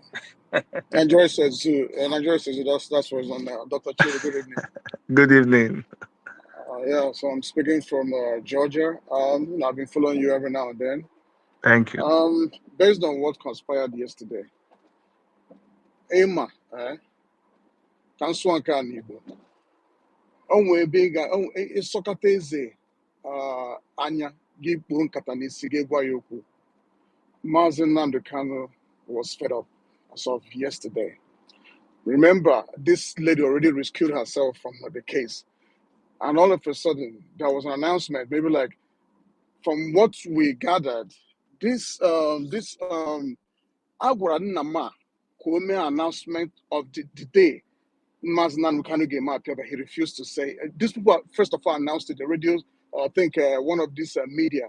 Nigeria says too. Nigeria says that's what's on there. Dr. Chidi, good evening. good evening. Yeah, so I'm speaking from Georgia. I've been following you every now and then. Thank you. Based on what conspired yesterday, Emma, Kansu nke Igbo, onwe ebe ịsọkata eze anya gị kpuru nkata n'isi gị gwa ya okwu. Mazi Nnamdi Kanu was fed up as of yesterday. Remember, this lady already rescued herself from the case. And all of a sudden, there was an announcement, maybe like, from what we gathered, this Agwara Nama Kome announcement of the day Maznan Mukanu came out, but he refused to say. These people, first of all, announced it. The radio, I think one of these media,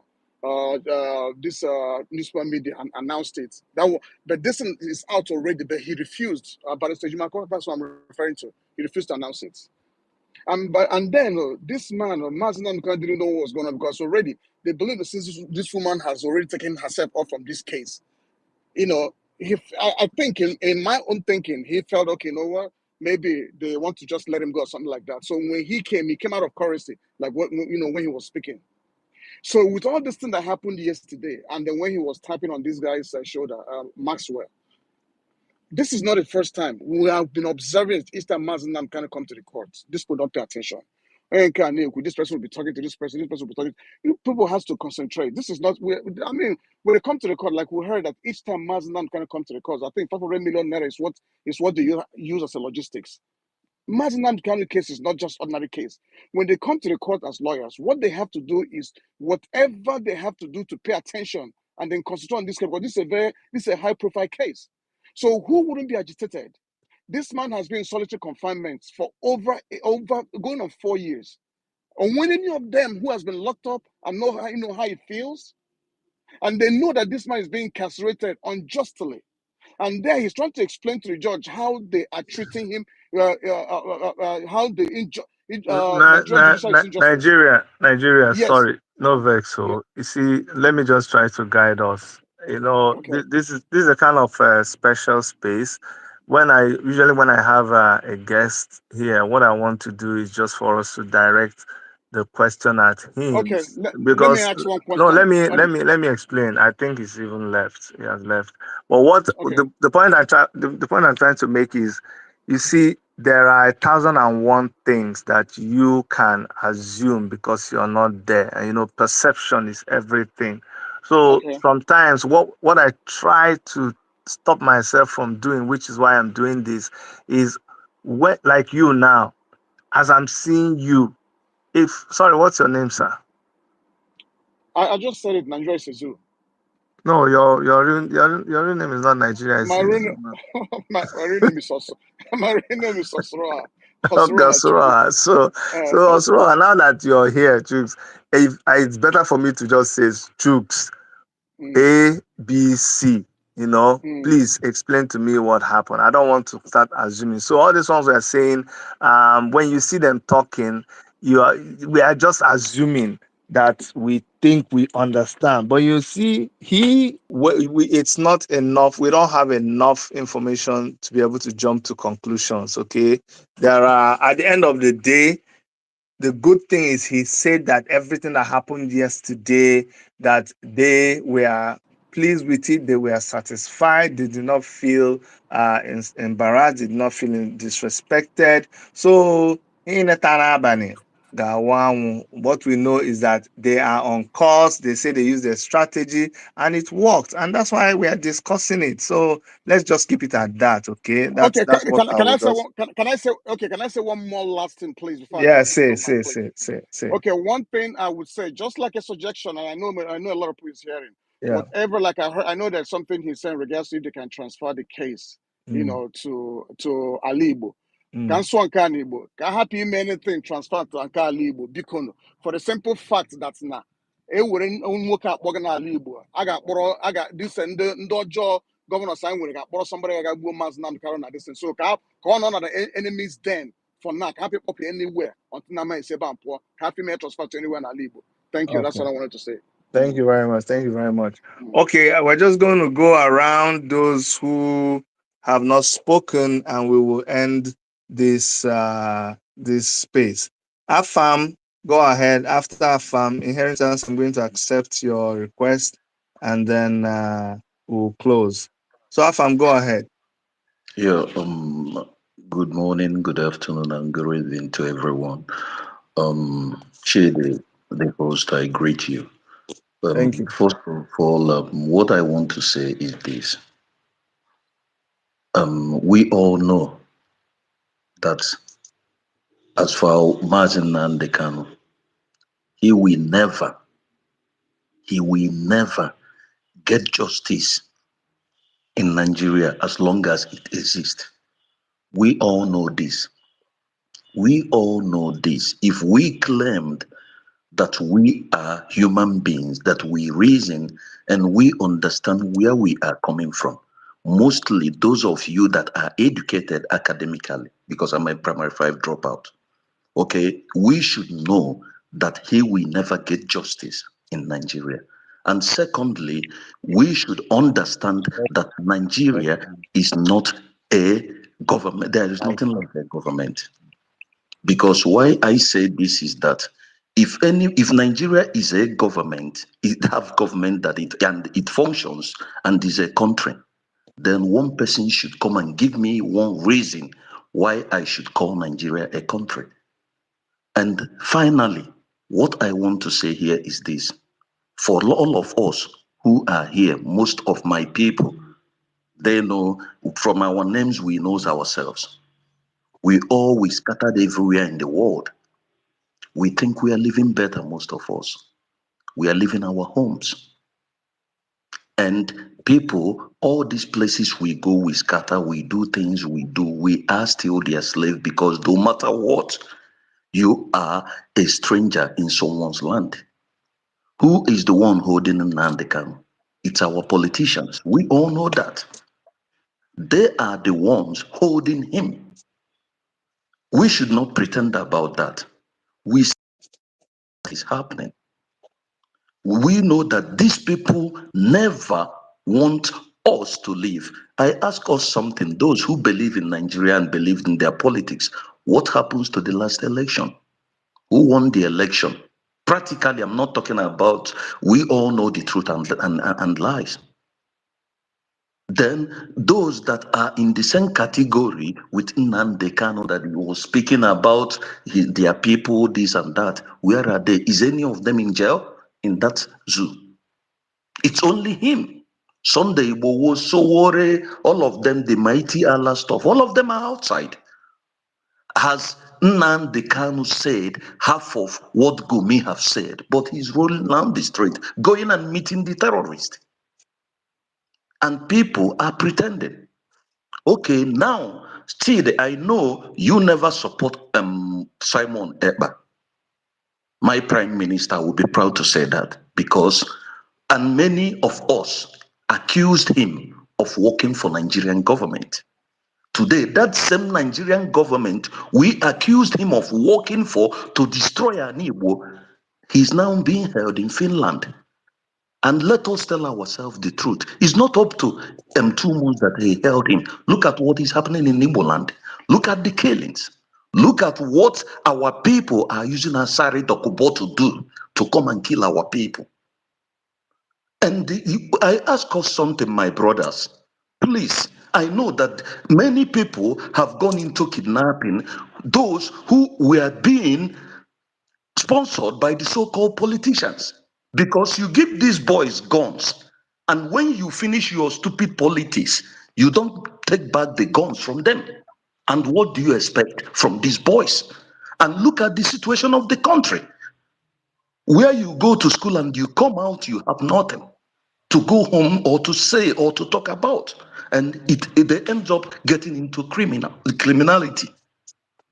this newspaper media announced it. But this is out already, but he refused. But it's that's what I'm referring to. He refused to announce it. And then this man, Mazina Mukana, didn't know what was going on because already they believe that since this woman has already taken herself off from this case, I think in my own thinking, he felt, okay, you know what? maybe they want to just let him go or something like that. So when he came out of currency, like when he was speaking. So with all this thing that happened yesterday, and then when he was tapping on this guy's shoulder, Maxwell, this is not the first time. We have been observing each time Mazi Nnamdi Kanu come to the court. This people don't pay attention. This person will be talking to this person will be talking. People has to concentrate. This is not. I mean, when they come to the court, like we heard that each time Mazi Nnamdi Kanu come to the court, I think 500 million naira is what they use as a logistics. Mazi Nnamdi Kanu case is not just ordinary case. When they come to the court as lawyers, what they have to do is whatever they have to do to pay attention and then concentrate on this case. Because this is a high profile case. So who wouldn't be agitated? This man has been in solitary confinement for over going on 4 years. And when any of them who has been locked up and know how he feels, and they know that this man is being incarcerated unjustly, and there he's trying to explain to the judge how they are treating him, how the Nigerian judiciary is injustice. Nigeria, Yes. sorry, no vex. Yeah. So you see, let me just try to guide us. Okay. This is a kind of special space. When I have a guest here, what I want to do is just for us to direct the question at him, Okay. Let me because ask one no, question. let me explain. I think he's even left. He has left. But what Okay. the point I'm trying to make is, you see, there are 1,001 things that you can assume because you're not there. And perception is everything. So Okay. sometimes what I try to stop myself from doing, which is why I'm doing this, is like you now, as I'm seeing you. If sorry, what's your name, sir? I just said it. Nigeria is a zoo. No, your real name is not Nigeria. My real my real name is also my real name is Osroa. Okay, Osroa Chukwu. so Okay. Osro, now that you're here, Chooks, if it's better for me to just say Chooks, Mm, A, B, C. mm. Please explain to me what happened. I don't want to start assuming. So all these ones we are saying, when you see them talking, we are just assuming that we think we understand. But you see, it's not enough. We don't have enough information to be able to jump to conclusions. Okay, there are, at the end of the day, the good thing is he said that everything that happened yesterday, that they were pleased with it, they were satisfied, they did not feel embarrassed, did not feel disrespected. So in Tanabani, what we know is that they are on course. They say they use their strategy and it worked, and that's why we are discussing it. So let's just keep it at that. Okay, that's Okay. what I Can I would say just. one? Can I say okay? Can I say one more last thing, please, before I Yeah, go? If you say don't mind, say please. say say say Okay, one thing I would say, just like a suggestion, and I know a lot of people is hearing yeah. whatever. Like I heard, I know there's something he's saying regards to if they can transfer the case, Mm. to Alibo. Mm. Can so Igbo? Can happy anything transfer to Alibo? Because for the simple fact that now, e were nwoke akpọga n'ala Igbo, a ga this ndị ọjọọ gọvanọs anyị nwere ga-akpọrọ somebody ga-gbuo Mazi Nnamdi Kanu na this thing. So ka ọ nọ na the enemies den for now, happy copy anywhere until Nama is able to happy may transfer to anywhere in Alibo. Thank you. That's Okay. what I wanted to say. Thank you very much. Thank you very much. Mm. Okay, we're just going to go around those who have not spoken, and we will end this space. Afam, go ahead. After Afam, inheritance, I'm going to accept your request, and then we'll close. So Afam, go ahead. Yeah, good morning, good afternoon, and good evening to everyone. Chidi, the host, I greet you. Thank you. First of all, what I want to say is this. We all know that as for Mazi Nnamdi Kanu, he will never, he will never get justice in Nigeria as long as it exists. We all know this. We all know this. If we claimed that we are human beings, that we reason and we understand where we are coming from. Mostly those of you that are educated academically, because I'm a primary five dropout, okay, we should know that he will never get justice in Nigeria. And secondly, we should understand that Nigeria is not a government. There is nothing like a government. Because why I say this is that if Nigeria is a government, it have government that it functions and is a country, then one person should come and give me one reason why I should call Nigeria a country. And finally, what I want to say here is this. For all of us who are here, most of my people, they know from our names, we know ourselves. We always scattered everywhere in the world. We think we are living better, most of us. We are living our homes. And people, all these places we go, we scatter, we do things we do, we are still their slave because no matter what, you are a stranger in someone's land. Who is the one holding Nnamdi Kanu? It's our politicians. We all know that. They are the ones holding him. We should not pretend about that. We see what is happening. We know that these people never want us to live. I ask us something, those who believe in Nigeria and believe in their politics, what happens to the last election? Who won the election? Practically, I'm not talking about, we all know the truth and lies. Then those that are in the same category with Nnamdi Kanu that he was speaking about, their people, this and that, where are they? Is any of them in jail in that zoo? It's only him. Sunday Igbowo, Sowore, all of them, the mighty Allah stuff, all of them are outside. Has Nnamdi Kanu said half of what Gumi have said, but he's rolling down the street, going and meeting the terrorists. And people are pretending. Okay, now, still, I know you never support Simon Ekpa. My prime minister will be proud to say that because, and many of us accused him of working for Nigerian government. Today, that same Nigerian government we accused him of working for to destroy Anibo, he's now being held in Finland. And let us tell ourselves the truth. It's not up to 2 months that he held him. Look at what is happening in Igbo land. Look at the killings. Look at what our people are using Asari Dokubo to do to come and kill our people. And I ask us something, my brothers. Please, I know that many people have gone into kidnapping those who were being sponsored by the so-called politicians. Because you give these boys guns, and when you finish your stupid politics, you don't take back the guns from them. And what do you expect from these boys? And look at the situation of the country, where you go to school and you come out, you have nothing to go home or to say or to talk about. And they end up getting into criminality.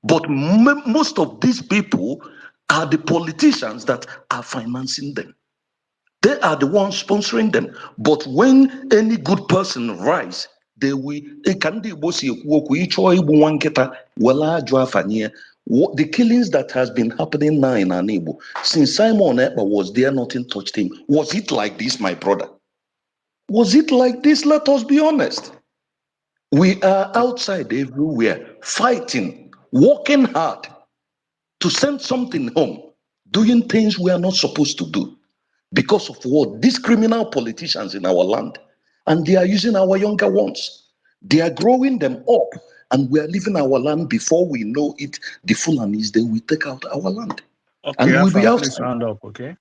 But most of these people are the politicians that are financing them. They are the ones sponsoring them. But when any good person rise, they will. The killings that has been happening now in Anibo, since Simon Ekpa was there, nothing touched him. Was it like this, my brother? Was it like this? Let us be honest. We are outside everywhere, fighting, working hard to send something home, doing things we are not supposed to do. Because of what? These criminal politicians in our land. And they are using our younger ones. They are growing them up. And we are leaving our land before we know it. The Fulanis, they will take out our land. Okay, And we'll be Afam, please outside. round up, okay?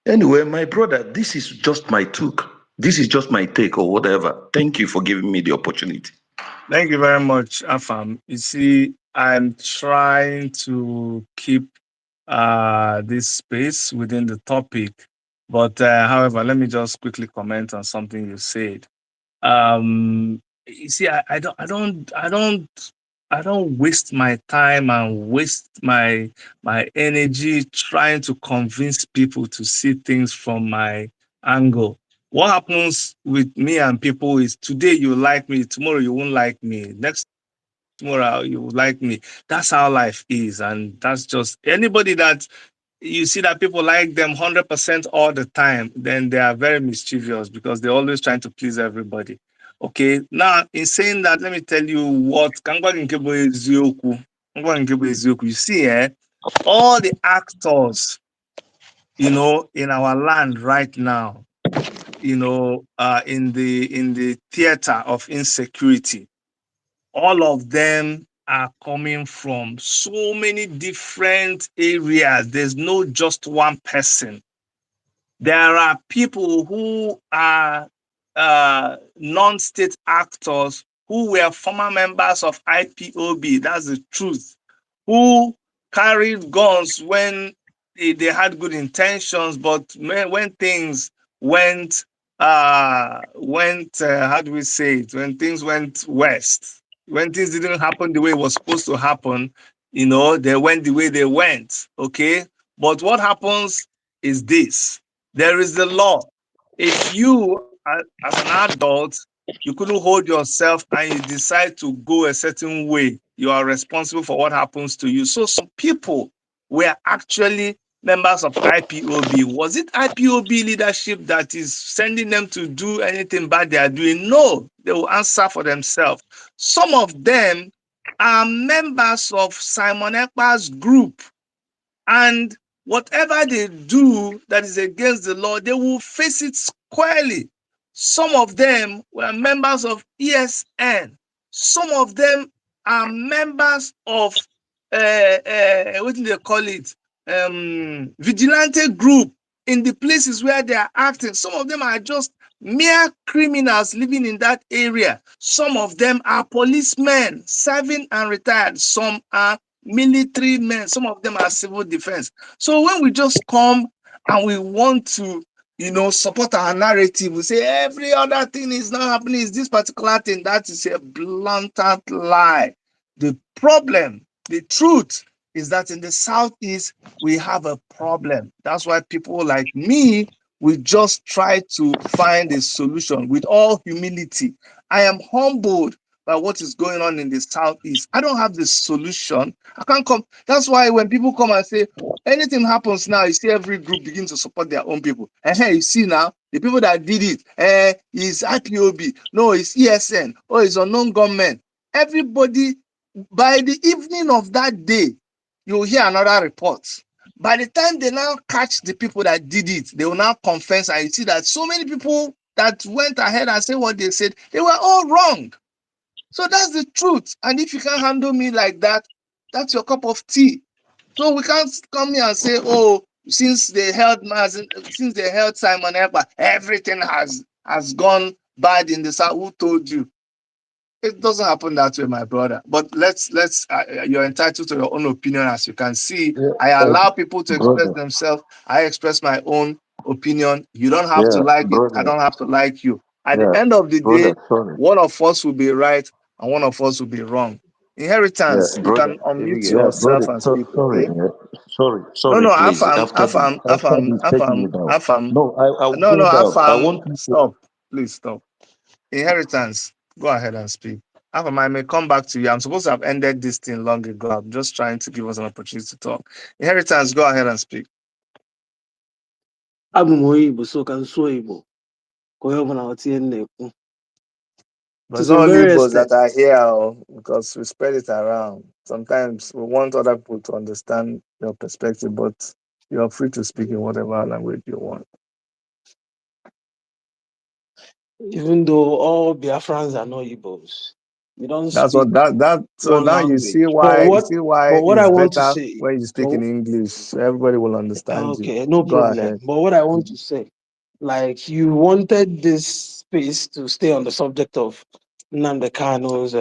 Anyway, my brother, this is just my took. This is just my take or whatever. Thank you for giving me the opportunity. Thank you very much, Afam. You see, I'm trying to keep this space within the topic, but however, let me just quickly comment on something you said. You see, I don't waste my time and waste my energy trying to convince people to see things from my angle. What happens with me and people is today you like me, tomorrow you won't like me, next tomorrow you will like me. That's how life is, and that's just anybody that you see that people like them 100% all the time, then they are very mischievous because they're always trying to please everybody. Okay, now in saying that, let me tell you what Kangwa Nkebo Ezioku. Kangwa Nkebo Ezioku. You see, all the actors, in our land right now, in the theater of insecurity, all of them are coming from so many different areas. There's no just one person. There are people who are non-state actors who were former members of IPOB. That's the truth. Who carried guns when they had good intentions, but when things went, how do we say it? When things went west, when things didn't happen the way it was supposed to happen, they went the way they went. Okay, but what happens is this: there is the law. If you, as an adult, you couldn't hold yourself and you decide to go a certain way, you are responsible for what happens to you. So some people were actually members of IPOB. Was it IPOB leadership that is sending them to do anything bad they are doing? No, they will answer for themselves. Some of them are members of Simon Ekpa's group, and whatever they do that is against the law, they will face it squarely. Some of them were members of ESN. Some of them are members of what do they call it? Vigilante group in the places where they are acting. Some of them are just mere criminals living in that area. Some of them are policemen serving and retired. Some are military men. Some of them are civil defense. So when we just come and we want to, support our narrative, we say every other thing is not happening. Is this particular thing? That is a blatant lie. The problem, the truth, is that in the Southeast, we have a problem. That's why people like me, we just try to find a solution with all humility. I am humbled by what is going on in the Southeast. I don't have the solution. I can't come. That's why when people come and say, anything happens now, you see every group begin to support their own people. And hey, you see now, the people that did it, is IPOB. No, it's ESN. Oh, it's unknown government. Everybody, by the evening of that day, you'll hear another report. By the time they now catch the people that did it, they will now confess, and you see that so many people that went ahead and said what they said, they were all wrong. So that's the truth. And if you can't handle me like that, that's your cup of tea. So we can't come here and say, oh, since they held Simon Ekpa, everything has gone bad in the South. Who told you? It doesn't happen that way, my brother. But let's you're entitled to your own opinion. As you can see, Yeah, I allow people to express brother. themselves. I express my own opinion. You don't have to Yeah, like it. I brother. don't have to like you. At the Yeah, end of the brother. day, Sorry. one of us will be right and one of us will be wrong. Yeah, Inheritance, you brother. can unmute Yeah, yourself brother. and speak, Sorry. okay? Sorry. No, Sorry, no, please. Afam, Afam, After Afam, this, take me Afam, down. Afam. No, I'll No, no, go down. I Afam, want you to. stop. Please stop. Inheritance, go ahead and speak. Afam, I may come back to you. I'm supposed to have ended this thing long ago. I'm just trying to give us an opportunity to talk. Inheritance, go ahead and speak. Abụ m onye Igbo, so ka m sụọ Igbo ka onye ọbụla ghọta ihe m na-ekwu. But To it's not some only very Igbos that extent, are here, because we spread it around. Sometimes we want other people to understand your perspective, but you're free to speak in whatever language you want. even though all Biafrans are not Igbos, we don't That's speak what that so one now you see language. But why what what I it's want to better say, when you speak but in English, so everybody will understand you. okay, no Go problem. ahead. But what I want to say, like you wanted this space to stay on the subject of Nnamdi Kanu's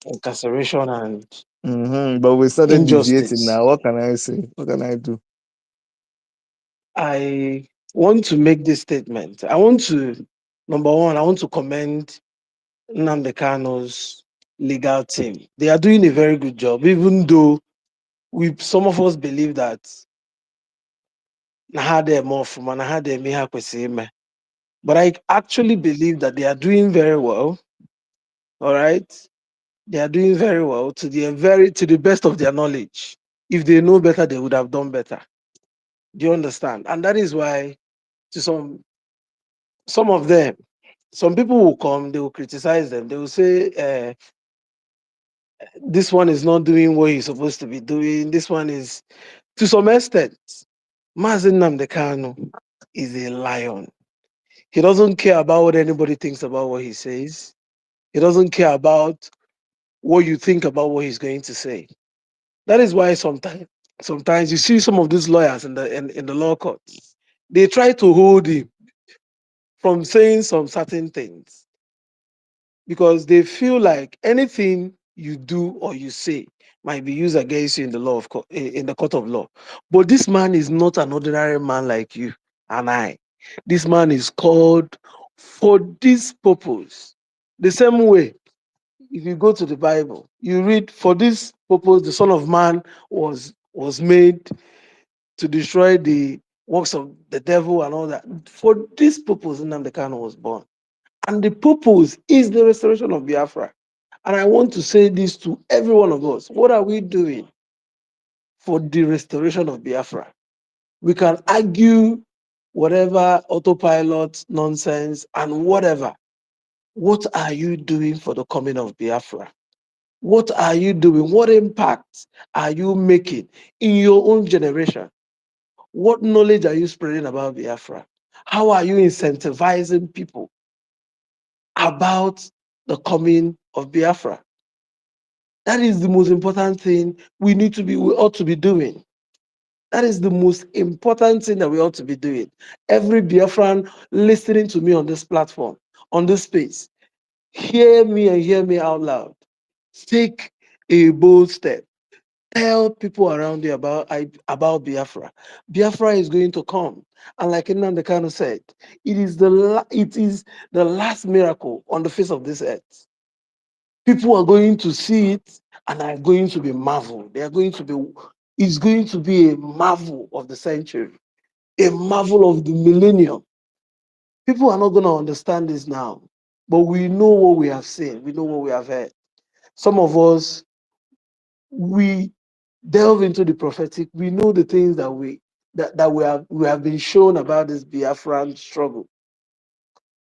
incarceration and But we started deviating injustice. now. What can I say? What can I do? I want to make this statement. I want to, number one, I want to commend Nnamdi Kanu's legal team. They are doing a very good job, even though some of us believe that na ha dị eme ọfụma, na ha dị eme ihe ha kwesịrị ime. But I actually believe that they are doing very well. All right, they are doing very well to the best of their knowledge. If they know better, they would have done better. Do you understand? And that is why, to some of them, Some people will come, they will criticize them. They will say, this one is not doing what he's supposed to be doing. This one is, to some extent, Mazi Nnamdi Kanu is a lion. He doesn't care about what anybody thinks about what he says. He doesn't care about what you think about what he's going to say. That is why sometimes you see some of these lawyers in the law courts, they try to hold him from saying some certain things because they feel like anything you do or you say might be used against you in the in the court of law. But this man is not an ordinary man like you and I. This man is called for this purpose. The same way, if you go to the Bible, you read, for this purpose the Son of Man was made to destroy the works of the devil and all that. For this purpose, Nnamdi Kanu was born. And the purpose is the restoration of Biafra. And I want to say this to every one of us. What are we doing for the restoration of Biafra? We can argue whatever autopilot nonsense and whatever. What are you doing for the coming of Biafra? What are you doing? What impact are you making in your own generation? What knowledge are you spreading about Biafra? How are you incentivizing people about the coming of Biafra? That is the most important thing we ought to be doing. That is the most important thing that we ought to be doing. Every Biafran listening to me on this platform, on this space, hear me and hear me out loud. Take a bold step. Tell people around you about Biafra. Biafra is going to come. And like Nnamdi Kanu said, it is the last miracle on the face of this earth. People are going to see it and are going to be marveled. It's going to be a marvel of the century, a marvel of the millennium. People are not going to understand this now, but we know what we have seen. We know what we have heard. Some of us, we delve into the prophetic. We know the things that we have been shown about this Biafran struggle.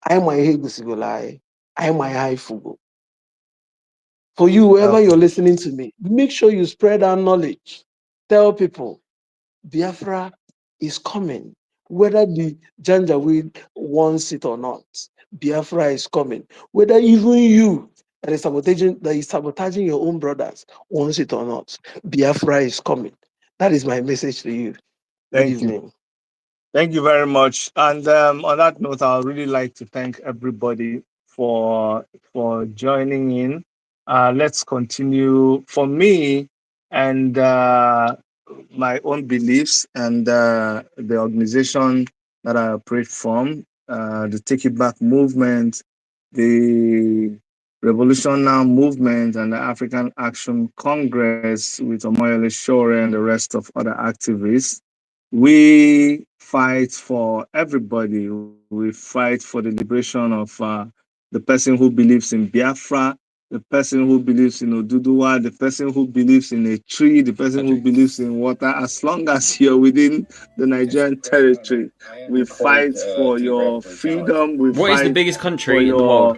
I am my Hegusigolai. I am my high fugo. For you, wherever you're listening to me, make sure you spread our knowledge. Tell people Biafra is coming, whether the Janjaweed wants it or not. Biafra is coming, whether even you that is sabotaging your own brothers wants it or not. Biafra is coming. That is my message to you. Good Thank you. evening. Thank you very much. And on that note, I'd really like to thank everybody for joining in. Let's continue. For me and my own beliefs and the organization that I operate from, the Take It Back movement, the Revolution Now movement, and the African Action Congress with Omoyele Shore and the rest of other activists. We fight for everybody. We fight for the liberation of the person who believes in Biafra, the person who believes in Oduduwa, the person who believes in a tree, the person who believes in water. As long as you're within the Nigerian territory, we fight for your freedom. We What is the fight biggest for country in the world?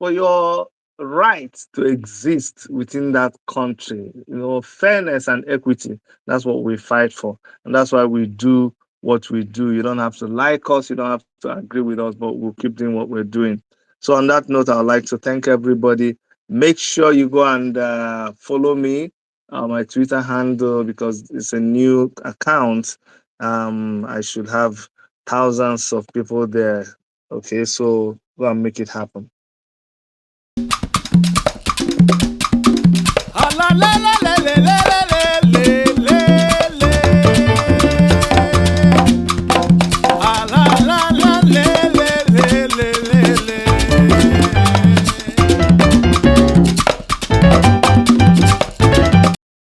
your right to exist within that country. Fairness and equity. That's what we fight for. And that's why we do what we do. You don't have to like us, you don't have to agree with us, but we'll keep doing what we're doing. So on that note, I'd like to thank everybody. Make sure you go and follow me on my Twitter handle because it's a new account. I should have thousands of people there. Okay, so go and make it happen.